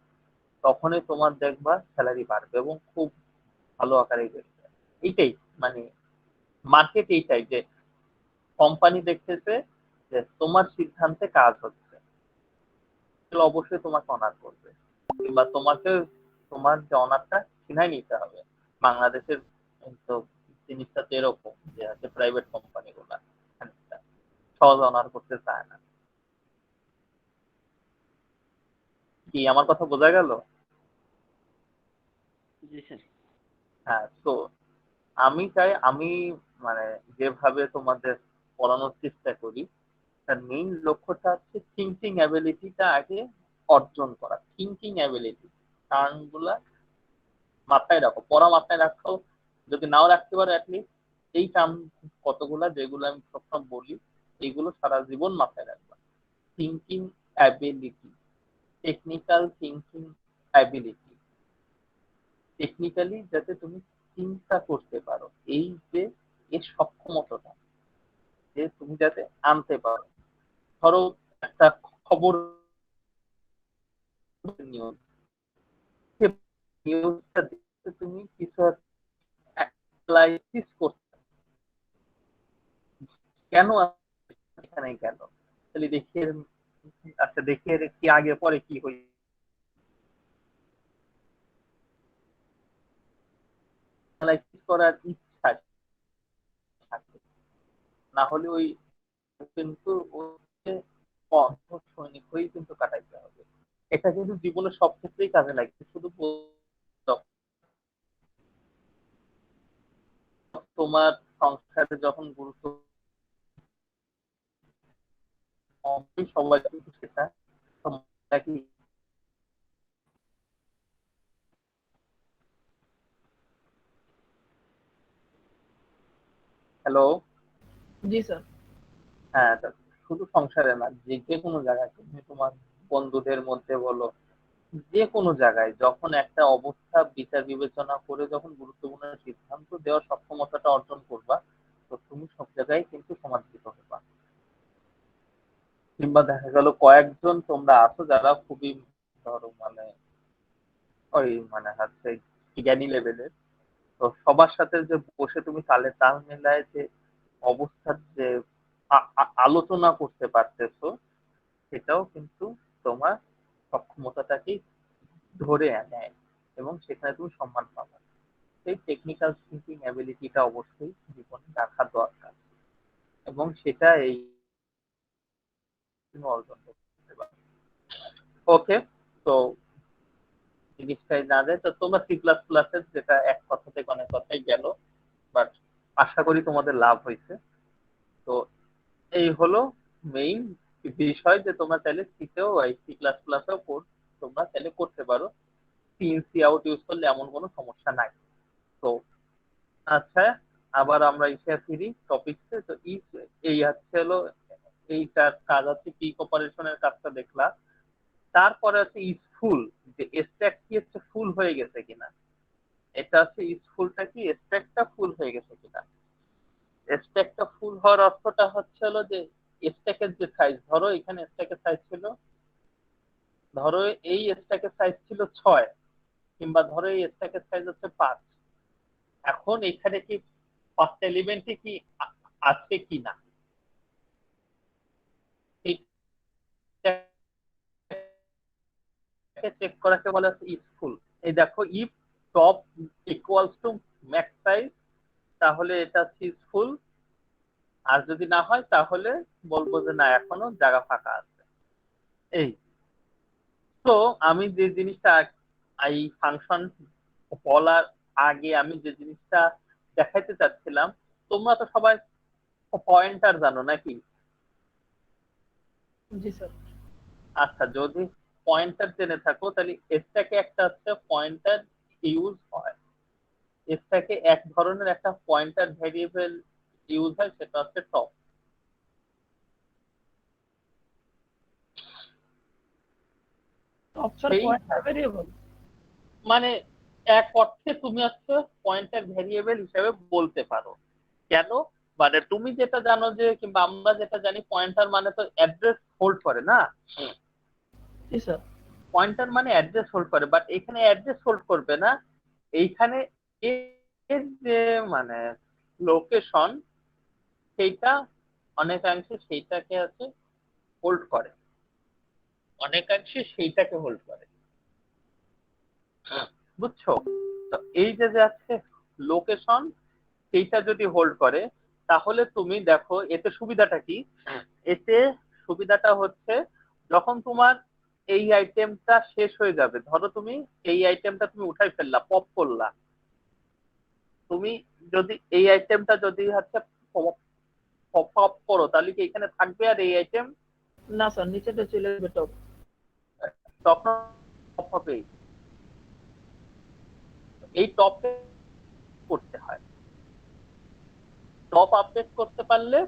তখনই তোমার দেখবা স্যালারি বাড়বে এবং খুব ভালো আকারে বেড়বে। এইটাই মানে মার্কেট, এইটাই যে কোম্পানি দেখতেছে যে তোমার সিদ্ধান্তে কাজ হচ্ছে, তাহলে অবশ্যই তোমাকে অনার করবে, কিংবা তোমাকে তোমার যে অনারটা ছিনাই নিতে হবে। বাংলাদেশের তো জিনিসটা তো এরকম যে আছে প্রাইভেট কোম্পানি গুলা খানিকটা সহজ অনার করতে চায় না। কি আমার কথা বোঝা গেল? জি স্যার। হ্যাঁ, তো আমি চাই আমি মানে যেভাবে তোমাদের পড়ানোর চেষ্টা করি, তার মেইন লক্ষ্যটা হচ্ছে থিঙ্কিং অ্যাবিলিটিটা আগে অর্জন করা। থিঙ্কিং অ্যাবিলিটি টার্ম গুলা মাথায় রাখো, পড়া মাথায় রাখো, যদি নাও রাখতে পারো অ্যাটলিস্ট এই টার্ম কতগুলা যেগুলো আমি সবসময় বলি, এইগুলো সারা জীবন মাথায় রাখবা। Thinking ability, technical thinking ability, technically যাতে তুমি চিন্তা করতে পারো, এই যে এর সক্ষমতাটা যে তুমি যাতে আনতে পারো। ধরো একটা খবর নিউজ, নিউজটা দেখতে তুমি কিছু অ্যানালাইসিস করতে, কেন এখানে গেল, তাহলে দেখি আচ্ছা দেখি এর কি আগে পরে কি হই, অ্যানালাইসিস করার ইচ্ছা না হলে ওই কিন্তু অন্ধ সৈনিক হয়েই কিন্তু কাটাইতে হবে। এটা কিন্তু জীবনের সব ক্ষেত্রেই কাজে লাগবে, শুধু তোমার সংসারে যখন গুরুত্ব সবাই কিন্তু সেটা কি। হ্যালো। জি স্যার। হ্যাঁ, শুধু সংসারে না, যে কোনো জায়গায় তুমি তোমার বন্ধুদের মধ্যে বলো, যে কোনো জায়গায় যখন একটা অবস্থা বিচার বিবেচনা করে যখন গুরুত্বপূর্ণ সিদ্ধান্ত দেওয়ার সক্ষমতাটা অর্জন করবা, তো তুমি সব জায়গায় কিন্তু সমাদৃত হবা। কিংবা দেখা গেল কয়েকজন তোমরা আছো যারা খুবই ধরো মানে ওই মানে হচ্ছে জ্ঞানী লেভেলের, তো সবার সাথে যে বসে তুমি তালে তাল মেলায় যে অবস্থার যে আলোচনা করতে পারতেছো, সেটাও কিন্তু তোমার সক্ষমতাটাকেই ধরে নেয় এবং সেখানে তুমি সম্মান পাবে। সেই টেকনিক্যাল থিঙ্কিং অ্যাবিলিটিটা অবশ্যই জীবনে রাখা দরকার এবং সেটা এই অর্জন করতে পারবে। ওকে, তো জিনিসটাই না যায়, তো তোমরা সি প্লাস প্লাসের যেটা এক কথা থেকে অনেক কথাই গেল, বাট আশা করি তোমাদের লাভ হয়েছে। তো এই হলো মেইন বিষয় যে তোমরা চাইলে সিতেও সি প্লাস প্লাসেও কোর্স তোমরা চাইলে করতে পারো, সিএনসি আউট ইউজ করলে এমন কোনো সমস্যা নাই। তো আচ্ছা, আবার আমরা এসে ফিরি টপিকসে। তো এই হচ্ছে হলো এইটার কাজ হচ্ছে কি অপারেশনের কাজটা দেখলা, তারপরে হচ্ছে ইসফুল, যে স্ট্যাক কি হচ্ছে ফুল হয়ে গেছে কিনা। এটা হচ্ছে ইসফুলটা কি স্ট্যাকটা ফুল হয়ে গেছে কিনা। স্ট্যাকটা ফুল হওয়ার অর্থটা হচ্ছে হলো যে স্ট্যাকের যে সাইজ, ধরো এখানে স্ট্যাকের সাইজ ছিল, ধরো এই স্ট্যাকের সাইজ ছিল 6, কিংবা ধরো এই স্ট্যাকের সাইজ হচ্ছে 5। এখন এখানে কি 5টা এলিমেন্টে কি আছে কিনা চেক করাকে বলা হচ্ছে ইফফুল। এই দেখো, if top equals to max size, তাহলে এটা ইফফুল। আর যদি না হয় তাহলে বলবো যে না, এখনো জায়গা ফাঁকা আছে। এই তো আমি যে জিনিসটা এই ফাংশন বলার আগে আমি যে জিনিসটা দেখাইতে চাচ্ছিলাম, তোমরা তো সবাই পয়েন্টার জানো নাকি? জি স্যার। আচ্ছা, যদি পয়েন্টার জেনে থাকো তাহলে স্ট্যাকে একটা হচ্ছে পয়েন্টার ইউজ হয়। স্ট্যাকে এক ধরনের একটা পয়েন্টার ভেরিয়েবল ইউজ হয়, সেটা হচ্ছে টপ। টপ স্যার সেই পয়েন্টার ভেরিয়েবল? মানে এক অর্থে তুমি হচ্ছে পয়েন্টার ভেরিয়েবল হিসেবে বলতে পারো। কেন? মানে তুমি যেটা জানো যে, কিংবা আমরা যেটা জানি, পয়েন্টার মানে তো অ্যাড্রেস হোল্ড করে না। জি স্যার। পয়েন্টার মানে অ্যাড্রেস হোল্ড করে, বাট এখানে অ্যাড্রেস হোল্ড করবে না। এইখানে এর যে মানে লোকেশন, সেইটা অনেকাংশে সেইটাকে আছে হোল্ড করে, অনেকাংশে সেইটাকে হোল্ড করে। বুঝছো? তো এই যে যে আছে লোকেশন, সেইটা যদি হোল্ড করে, তাহলে তুমি দেখো এতে সুবিধাটা কি। এতে সুবিধাটা হচ্ছে যখন তোমার এই আইটেমটা শেষ হয়ে যাবে, ধরো তুমি এই আইটেমটা তুমি উঠাই ফেললা, পপ করলা, তুমি যদি এই আইটেমটা যদি হচ্ছে পপ আপ করো, তাহলে কি এখানে থাকবে আর এই আইটেম? না স্যার, নিচেটা চলে যাবে টপ। তখন টপ হবে। এই টপ করতে হয়, টপ আপডেট করতে পারলে,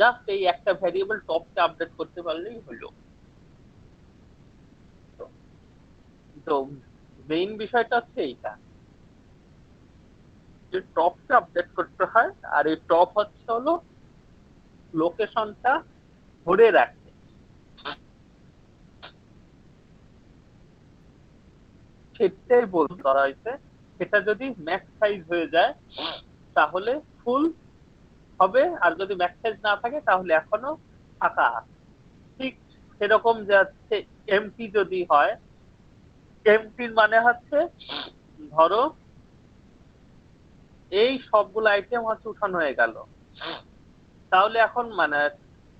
জাস্ট এই একটা ভ্যারিয়েবল টপকে আপডেট করতে পারলেই হলো। তো মেইন বিষয়টা হচ্ছে এইটা, যে টপকে আপডেট করতে হয়, আর এই টপ হচ্ছে হলো লোকেশনটা ধরে রাখে। সেটাই বলতে করা হয়েছে, সেটা যদি ম্যাক্স সাইজ হয়ে যায় তাহলে ফুল হবে, আর যদি ম্যাক্স সাইজ না থাকে তাহলে এখনো ফাঁকা আছে। ঠিক সেরকম যে হচ্ছে এমটি যদি হয়, এমটির মানে হচ্ছে ধরো এই সবগুলো আইটেম হচ্ছে উঠানো হয়ে গেল, তাহলে এখন মানে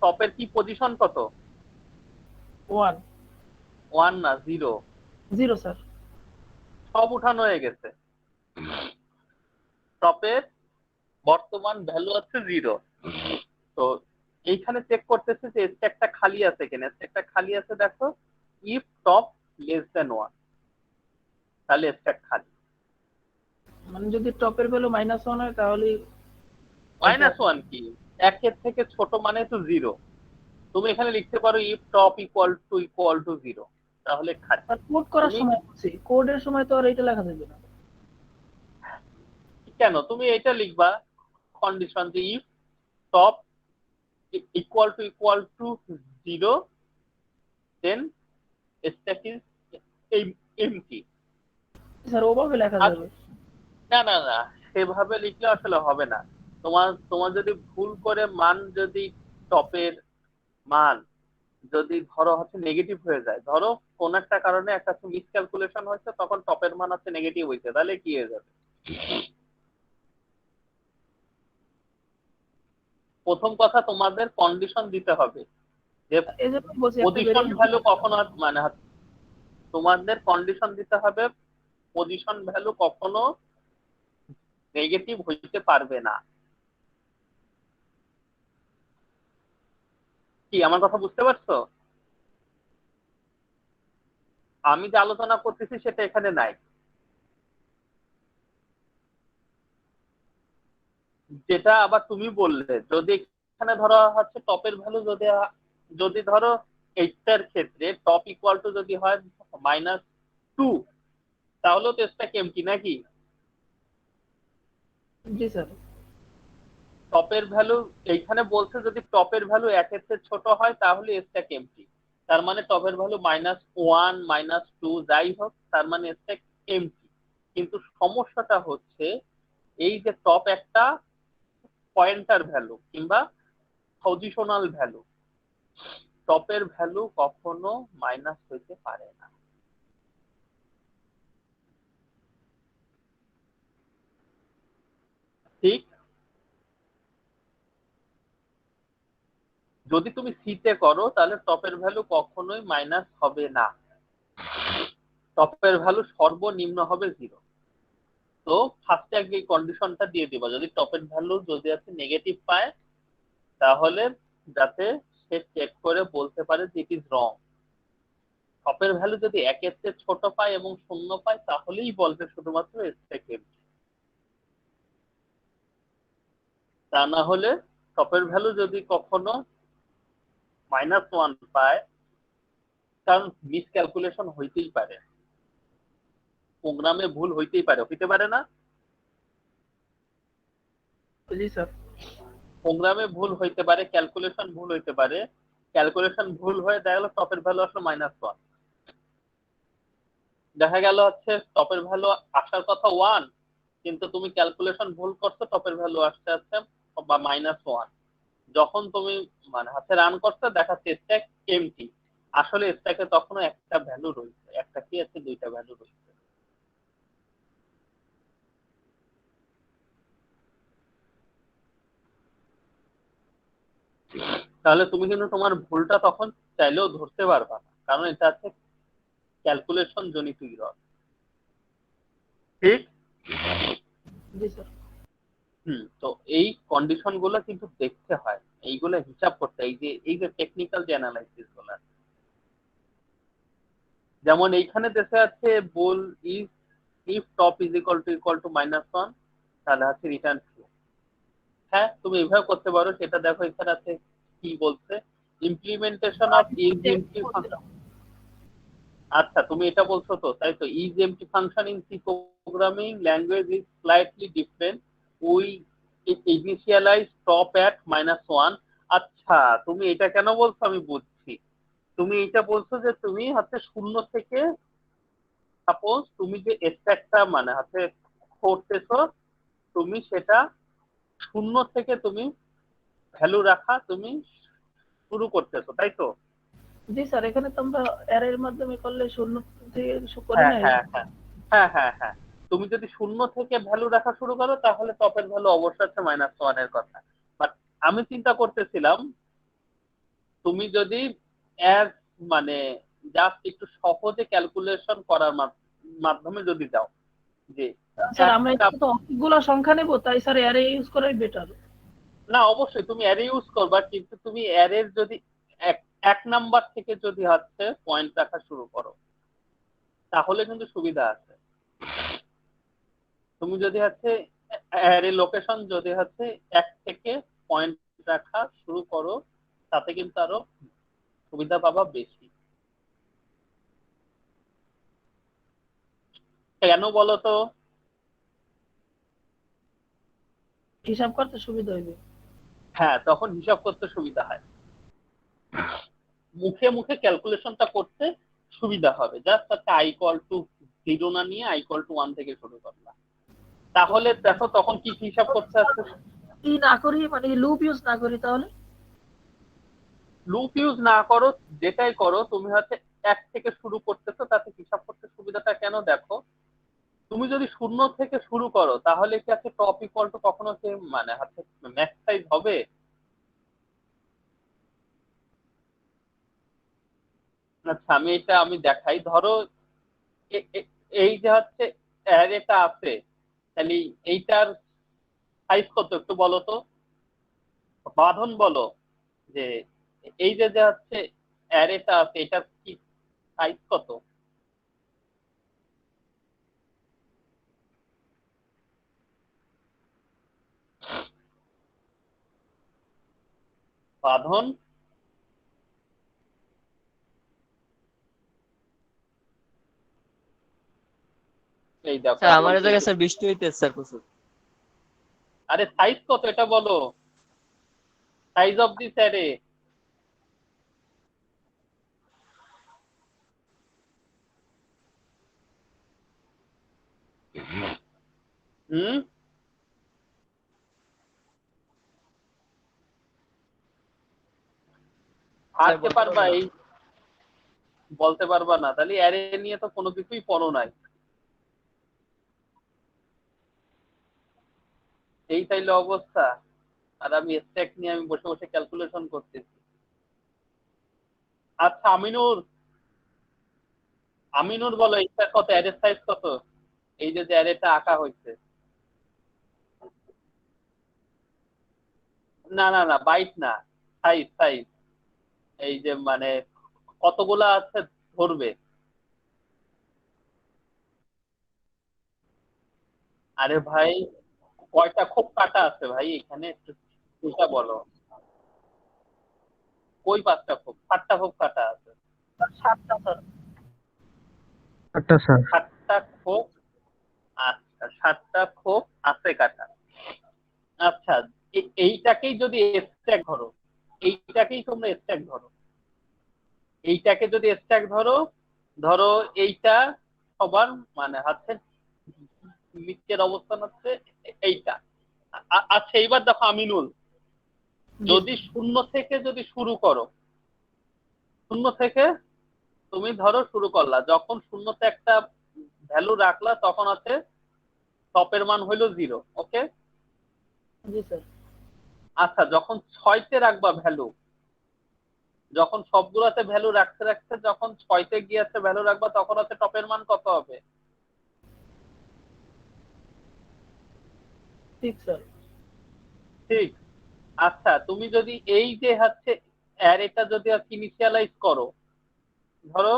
টপের কি পজিশন কত? 1 1 না 0? 0 স্যার। সব উঠানো হয়ে গেছে। টপের বর্তমান ভ্যালু আছে 0। তো এইখানে চেক করতেছে যে স্ট্যাকটা খালি আছে কিনা। স্ট্যাকটা খালি আছে, দেখো ইফ টপ লেস দেন 1, তাহলে স্ট্যাক খালি। মানে যদি টপের ভ্যালু -1 হয় তাহলে -1 কি? 1 এর থেকে ছোট মানে তো 0। তুমি এখানে লিখতে পারো ইফ টপ ইকুয়াল টু 0, তাহলে খালি। আর কোড করার তুমি সময় বলছি, কোডের সময় তো আর এটা লেখা যাবে না। কেন তুমি এটা লিখবা কন্ডিশন যে if top equal to 0, then stack is empty. Sir ওভাবে লেখা আর যাবে। না, সেভাবে লিখলে আসলে হবে না। তোমার যদি ভুল করে মান, যদি টপের মান যদি ধরো হচ্ছে নেগেটিভ হয়ে যায়, ধরো কোন একটা কারণে একটা মিসক্যালকুলেশন হয়েছে, তখন টপের মান হচ্ছে নেগেটিভ হয়েছে, তাহলে কি হয়ে যাবে? প্রথম কথা তোমাদের কন্ডিশন দিতে হবে যে এই জন্য বলছি একটা পজিশন ভ্যালু কখনো মানে তোমাদের কন্ডিশন দিতে হবে পজিশন ভ্যালু কখনো নেগেটিভ হইতে পারবে না। কি আমার কথা বুঝতে পারছো? আমি যে আলোচনা করতেছি সেটা এখানে নাই। যেটা আবার তুমি বললে, যদি এখানে ধরো হচ্ছে টপের ভ্যালু যদি ধরো এইটার ক্ষেত্রে টপ ইকুয়াল টু যদি হয় -2, তাহলে তো স্ট্যাক এমটি নাকি? জি স্যার। টপের ভ্যালু এইখানে বলছে যদি টপের ভ্যালু 1 এর চেয়ে ছোট হয় তাহলে স্ট্যাক এমটি। তার মানে টপের ভ্যালু -1 -2 যাই হোক, তার মানে স্ট্যাক এমটি। কিন্তু সমস্যাটা হচ্ছে এই যে টপ একটা পয়েন্টার ভ্যালু কিংবা পজিশনাল ভ্যালু, টপের ভ্যালু কখনো মাইনাস হইতে পারে না। ঠিক, যদি তুমি সিতে করো তাহলে টপের ভ্যালু কখনোই মাইনাস হবে না। টপের ভ্যালু সর্বনিম্ন হবে 0। তো ফার্স্টে আগে এই কন্ডিশনটা দিয়ে দিবা, যদি টপের ভ্যালু যদি আছে নেগেটিভ পায়, তাহলে যাতে সে চেক করে বলতে পারে যে ইট ইজ রং। টপের ভ্যালু যদি 1 এর চেয়ে ছোট পায় এবং 0 পায়, তাহলেই বলবে শুধুমাত্র স্ট্যাক এমটি। তা না হলে টপের ভ্যালু যদি কখনো -1 পায়, কারণ মিসক্যালকুলেশন হইতেই পারে, প্রোগ্রামে ভুল হইতেই পারে, হইতে পারে না? জি স্যার। প্রোগ্রামে ভুল হইতে পারে, ক্যালকুলেশন ভুল হইতে পারে। ক্যালকুলেশন ভুল হয়ে দেখা গেল টপের ভ্যালু আসলো -1, দেখা গেল হচ্ছে টপের ভ্যালু আসার কথা 1, কিন্তু তুমি ক্যালকুলেশন ভুল করছো, টপের ভ্যালু আসছে বা -1। যখন তুমি মানে হাতে রান করছো দেখাচ্ছে স্ট্যাক এমটি, আসলে স্ট্যাকে তখনও একটা ভ্যালু রয়েছে, একটা কি আছে, দুইটা ভ্যালু রয়েছে। তাহলে তুমি কিন্তু তোমার ভুলটা তখন চাইলেও ধরতে পারবা না, কারণ এটা আছে ক্যালকুলেশন জনিত ইরর। ঠিক, জি স্যার। তো এই কন্ডিশন গুলো কিন্তু দেখতে হয়, এইগুলো হিসাব করতে, এই যে টেকনিক্যাল যে অ্যানালাইসিস গুলো, যেমন এইখানে দেশে আছে বল if top is equal to -1, তাহলে আছে রিটার্ন ট্রু। হ্যাঁ, তুমি এভাবে করতে পারো। সেটা দেখো এখানে আছে কি বলছে, implementation of is empty function. আচ্ছা, তুমি এটা বলছো তো, তাই তো, is empty function in C programming language is slightly different, we initialise top at -1। আচ্ছা, তুমি এটা কেন বলছো আমি বুঝছি। তুমি এটা বলছো যে তুমি হচ্ছে 0 থেকে, সাপোজ তুমি যে স্ট্যাকটা মানে হচ্ছে করতেছো, তুমি সেটা 0 থেকে তুমি ভ্যালু রাখা তুমি শুরু করতেছো, তাই তো? জি স্যার, এখানে তো আমরা অ্যারের মাধ্যমে করলে 0 থেকে করি হ্যাঁ না। হ্যাঁ হ্যাঁ হ্যাঁ হ্যাঁ হ্যাঁ তুমি যদি 0 থেকে ভ্যালু রাখা শুরু করো, তাহলে টপের ভ্যালু অবশ্যই আছে -1 এর কথা। বাট আমি চিন্তা করতেছিলাম তুমি যদি মানে জাস্ট একটু সহজে ক্যালকুলেশন করার মাধ্যমে যদি দাও যে স্যার আমরা এখানে তো অনেকগুলো সংখ্যা নেব, তাই স্যার অ্যারে ইউজ করাই বেটার। না অবশ্যই তুমি অ্যারে ইউজ করবা, কিন্তু তুমি অ্যারের যদি এক নাম্বার থেকে যদি হচ্ছে পয়েন্ট রাখা শুরু করো তাহলে কিন্তু সুবিধা আছে। তুমি যদি হচ্ছে অ্যারে লোকেশন যদি হচ্ছে 1 থেকে পয়েন্ট রাখা শুরু করো তাতে কিন্তু আরো সুবিধা পাবা বেশি। কেন বলো তো? হিসাব করতে সুবিধা হইবে। হ্যাঁ, তখন হিসাব করতে সুবিধা হয়, মুখে মুখে ক্যালকুলেশনটা করতে সুবিধা হবে। জাস্ট হচ্ছে i ইকুয়াল টু 0 না নিয়ে i ইকুয়াল টু 1 থেকে শুরু করলাম, তাহলে দেখো তখন কি হিসাব করতে আছে। কি না করি, মানে লুপ ইউজ না করি, তাহলে লুপ ইউজ না করো, যেটাই করো তুমি হচ্ছে 1 থেকে শুরু করতেছো, তাতে হিসাব করতে সুবিধাটা কেন দেখো, তুমি যদি 0 থেকে শুরু করো তাহলে কি আছে টপ ইকুয়াল টু কখনো কি মানে হচ্ছে ম্যাক্স সাইজ হবে? আচ্ছা আমি দেখাই। ধরো এই যে হচ্ছে অ্যারেটা আছে, তাহলে এইটার সাইজ কত একটু বলো তো, বাঁধন বলো যে এই যে যে হচ্ছে অ্যারেটা আছে এটার কি সাইজ কত? বাঁধন এই দেখো স্যার আমার জায়গায় স্যার বৃষ্টি হইতেছে স্যার প্রচুর। আরে সাইজ কত এটা বলো, সাইজ অফ দিস অ্যারে। হুম, আনতে পারবা? এই বলতে পারবা না? তাহলে অ্যারে নিয়ে তো কোনো কিছুই পড়ো নাই। এই তাইলে অবস্থা, আর আমি স্ট্যাক নিয়ে আমি বসে বসে ক্যালকুলেশন করতেছি। আচ্ছা আমিনুর বলো এইটা কত, অ্যারে সাইজ কত? এই যে অ্যারেটা আঁকা হয়েছে। না না না, বাইট না, সাইজ সাইজ। এই যে মানে কতগুলা আছে ধরবে। আরে ভাই কয়টা খোপ কাটা আছে ভাই এখানে, এটা বলো। কই 5টা খোপ? 7টা খোপ কাটা আছে। 7টা স্যার। 8টা স্যার। 7টা খোপ। আচ্ছা 7টা খোপ আছে কাটা। আচ্ছা এইটাকেই যদি স্ট্যাক ধরো, এইটাকেই তোমরা স্ট্যাক ধরো, এইটাকে যদি স্ট্যাক ধরো, ধরো এইটা সবার মানে হচ্ছে নিচের অবস্থান হচ্ছে এইটা। আচ্ছা এইবার দেখো আমিনুল, যদি 0 থেকে যদি শুরু করো, 0 থেকে তুমি ধরো শুরু করলা, যখন 0তে একটা ভ্যালু রাখলা তখন আছে টপের মান হইলো 0, ওকে? জি স্যার। আচ্ছা যখন 6তে রাখবা ভ্যালু, যখন সবগুলোতে ভ্যালু রাখতে রাখতে যখন 6তে গিয়েছে ভ্যালু রাখবা তখন আছে টপের মান কত হবে? 6 স্যার। ঠিক। আচ্ছা তুমি যদি এই যে হচ্ছে অ্যারেটা যদি ইনিশিয়ালাইজ করো, ধরো,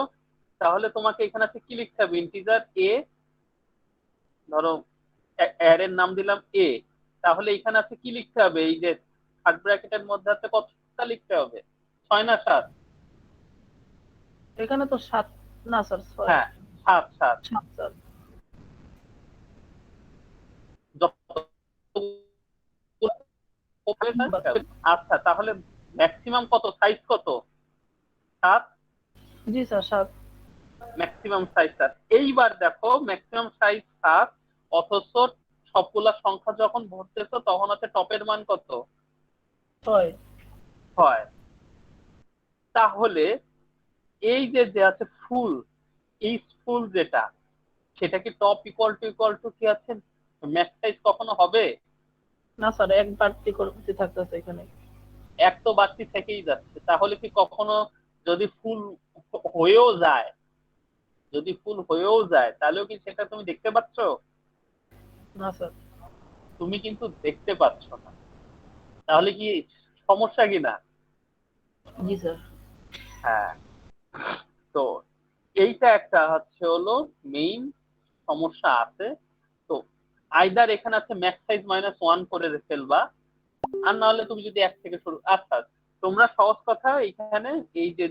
তাহলে তোমাকে এখানে আছে কি লিখতে হবে, ইন্টিজার এ, ধরো অ্যারের নাম দিলাম এ, তাহলে এখানে আছে কি লিখতে হবে, এই যে থার্ড ব্র্যাকেটের মধ্যে আছে কতটা লিখতে হবে, 6 না 7? এখানে তো 7 না স্যার, 6। হ্যাঁ 7 7। 7 স্যার। আচ্ছা তাহলে ম্যাক্সিমাম কত, সাইজ কত? 7। জি স্যার, 7। Maximum size 7। এইবার দেখো ম্যাক্সিমাম সাইজ 7, অথচ সবগুলা সংখ্যা যখন ভরতেছো তখন আছে টপের মান কত? 6। 6। তাহলে এই যে যে আছে ফুল, এই ফুল যেটা, সেটা কি টপ ইকুয়াল টু কি আছে ম্যাক্স সাইজ কখনো হবে? না স্যার এক বাড়তি করতে থাকতেছে এখানে। এক তো বাড়তি থেকেই যাচ্ছে, তাহলে কি কখনো যদি ফুল হয়েও যায়, তাহলেও কি সেটা তুমি দেখতে পাচ্ছ? না স্যার। তুমি কিন্তু দেখতে পাচ্ছ না, তাহলে কি সমস্যা কিনা? জি স্যার। হ্যাঁ, তো এইটা একটা হচ্ছে হলো মেইন সমস্যা আছে। তো আইদার এখানে আছে ম্যাক্স সাইজ -1 করে ফেলবা, আর না হলে তুমি যদি এক থেকে শুরু। আচ্ছা, তোমরা সহজ কথা এখানে এই যে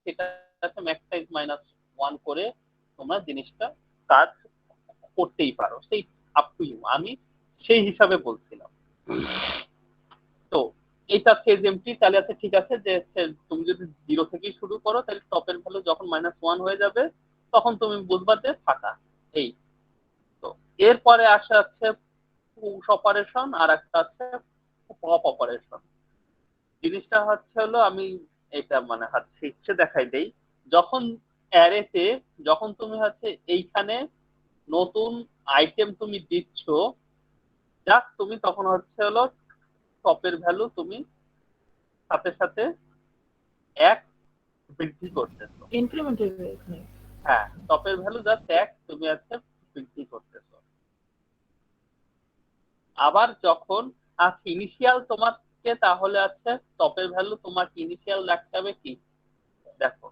সেটা আছে ম্যাক্স সাইজ -1 করে তোমরা জিনিসটা কাজ করতেই পারো, সেই আপ টু ইউ, আমি সেই হিসাবে বলছিলাম। তো এইটা ফেজ এমটি, তাহলে আছে ঠিক আছে যে তুমি যদি 0 থেকেই শুরু করো তাহলে টপের ভ্যালু যখন -1 হয়ে যাবে তখন তুমি বুঝবা যে ফাঁকা। এই তো এরপরে আসে হচ্ছে পুশ অপারেশন, আর একটা আছে পপ অপারেশন। জিনিসটা হচ্ছে হলো, আমি এটা মানে হচ্ছে ইচ্ছে দেখাই দেই, যখন অ্যারেতে যখন তুমি হচ্ছে এইখানে নতুন আইটেম তুমি দিচ্ছ, যাক তুমি তখন হচ্ছে হলো টপের ভ্যালু তুমি সাথে সাথে 1 বৃদ্ধি করতেছো। ইনক্রিমেন্ট হবে এখানে। হ্যাঁ, টপের ভ্যালু জাস্ট 1 তুমি হচ্ছে বৃদ্ধি করতেছো। আবার যখন ইনিশিয়াল তোমাকে তাহলে আছে টপের ভ্যালু তোমাকে ইনিশিয়াল রাখতে হবে কি, দেখো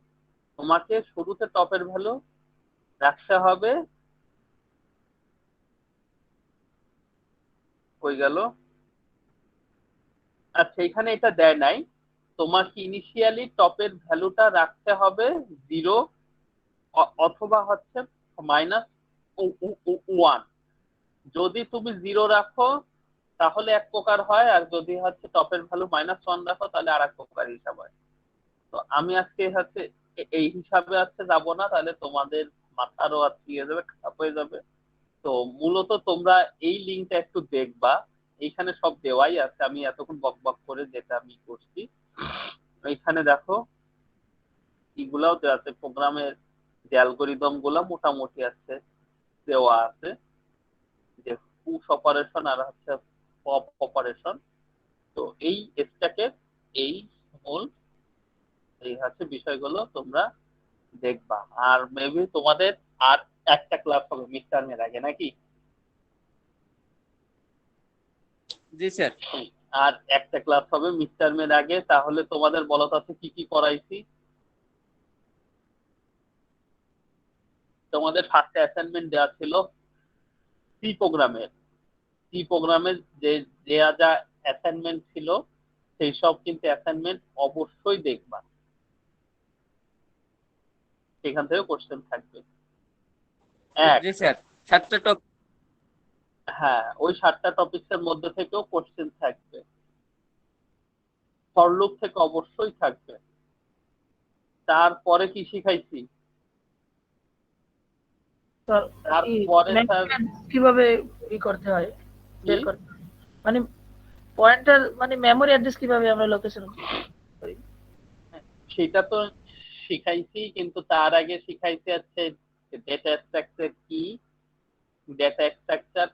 তোমাকে শুরুতে টপের ভ্যালু রাখতে হবে, হয়ে গেল। আচ্ছা, এখানে এটা দেয় নাই, তোমাকে ইনিশিয়ালি টপের ভ্যালুটা রাখতে হবে 0 অথবা হচ্ছে -1। যদি তুমি 0 রাখো তাহলে এক প্রকার হয়, আর যদি হচ্ছে টপের ভ্যালু -1 রাখো তাহলে আর এক প্রকার হিসাব হয়। তো আমি আজকে হচ্ছে এই হিসাবে আজকে যাব না, তাহলে তোমাদের মাথারও আজকে ইয়ে যাবে, খারাপ হয়ে যাবে। তো মূলত তোমরা এই লিঙ্কটা একটু দেখবা, এইখানে সব দেওয়াই আছে, আমি এতক্ষণ বক বক করে যেটা আমি করছি এইখানে দেখো এগুলাও দেওয়া আছে, প্রোগ্রামের যে অ্যালগোরিদম গুলা মোটামুটি আছে দেওয়া আছে, যে পুশ অপারেশন আর হচ্ছে পপ অপারেশন। তো এই স্ট্যাকের এই মূল এই হচ্ছে বিষয়গুলো তোমরা দেখবা। আর মেবি তোমাদের আর একটা ক্লাস হবে মিড টার্মের আগে, নাকি? জি স্যার। আর একটা ক্লাস হবে মিড টার্মের আগে, তাহলে তোমাদের বলো তো কি কি করাইছি। তোমাদের ফার্স্ট অ্যাসাইনমেন্ট দেওয়া ছিল সি প্রোগ্রামের যে দেয়া যা অ্যাসাইনমেন্ট ছিল সেই সব কিন্তু অ্যাসাইনমেন্ট অবশ্যই দেখবা, সেখান থেকে কোশ্চেন থাকবে। জি স্যার, 7টা টপ। হ্যাঁ, ওই 7টা টপিকসের মধ্যে থেকেও কোশ্চেন থাকবে, ফর লুপ থেকে অবশ্যই থাকবে। তারপরে কি শিখাইছি? স্যার তারপরে স্যার কিভাবে ই করতে হয়, বের করতে হয়, মানে পয়েন্টার মানে মেমরি অ্যাড্রেস কিভাবে আমরা লোকেশন করি সেটা তো শিখাইছি, কিন্তু তার আগে শিখাইছি হচ্ছে ডেটা স্ট্রাকচার কি, ডেটা স্ট্রাকচার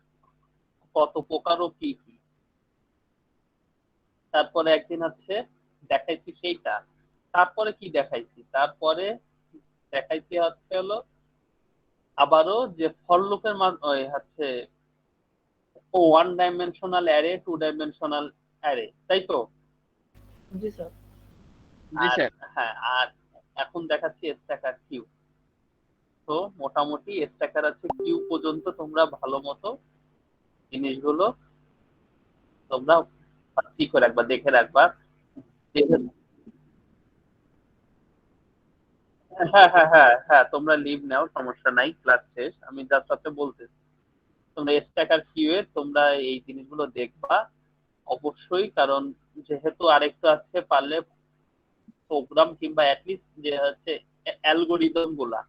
কত প্রকার ও কি কি। তারপরে একদিন হচ্ছে দেখাইছি সেইটা। তারপরে কি দেখাইছি? তারপরে দেখাইছি হচ্ছে হলো আবারও যে ফর লুপের মান হচ্ছে 1 ডাইমেনশনাল অ্যারে, 2 ডাইমেনশনাল অ্যারে, তাই তো? জি স্যার। জি আর স্যার। হ্যাঁ, আর এখন দেখাচ্ছি স্ট্যাকার কিউ। তো মোটামুটি স্ট্যাকার আছে কিউ পর্যন্ত তোমরা ভালো মতো জিনিসগুলো তোমরা ঠিক করে রাখবা, দেখে রাখবা। হ্যাঁ হ্যাঁ হ্যাঁ হ্যাঁ, তোমরা লিভ নাও, সমস্যা নাই, ক্লাস শেষ। আমি জাস্ট সাথে বলতেছি তোমরা স্ট্যাকার কিউ এ তোমরা এই জিনিসগুলো দেখবা অবশ্যই, কারণ যেহেতু আরেকটু আছে, পারলে প্রোগ্রাম কিংবা অ্যাটলিস্ট যে হচ্ছে অ্যালগোরিদম গুলা,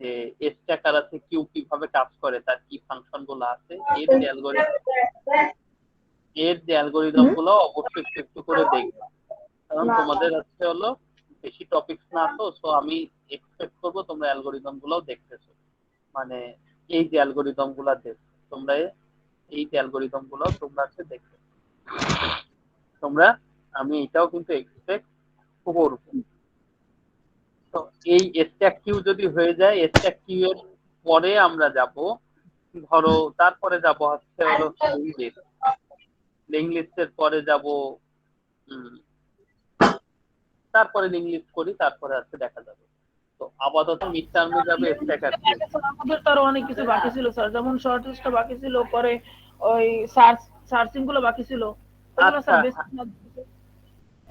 যে স্ট্যাকার আছে কিউ কিভাবে কাজ করে, তার কি ফাংশন গুলো আছে, এর যে অ্যালগোরিদম গুলো অবশ্যই একটু একটু করে দেখবা। কারণ তোমাদের হচ্ছে হলো বেশি টপিকস না, তো সো আমি এক্সপেক্ট করবো তোমরা অ্যালগোরিদম গুলো দেখতেছো, মানে এই যে অ্যালগোরিদম গুলা দেখছো। তোমরা এই অ্যালগোরিদম গুলো তোমরা দেখবে। তোমরা আমি এটাও কিন্তু এক্সপেক্ট করব। তো এই স্ট্যাক কিউ যদি হয়ে যায়, স্ট্যাক কিউ এর পরে আমরা যাব, ধরো তারপরে যাব হচ্ছে হলো লিঙ্ক লিস্টের পরে যাব, তারপরে লিঙ্ক লিস্ট করি, তারপরে আছে দেখা যাবে। তো আপাতত মিড টার্মে যাবে স্ট্যাক আর কিউ। আমাদের তো আরো অনেক কিছু বাকি ছিল স্যার, যেমন শর্ট লিস্টটা বাকি ছিল, পরে ওই সার্চিং গুলো বাকি ছিল, ওগুলো স্যার বেশ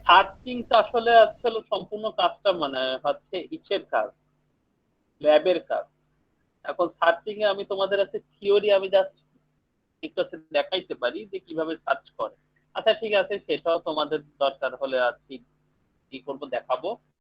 সার্চিং আসলে আসলে সম্পূর্ণ কাজটা মানে হচ্ছে ইচ্ছের কাজ, ল্যাবের কাজ। এখন সার্চিং এ আমি তোমাদের আছে থিওরি আমি জাস্ট একটু দেখাইতে পারি যে কিভাবে সার্চ করে। আচ্ছা ঠিক আছে, সেটাও তোমাদের দরকার হলে আর কি করবো, দেখাবো।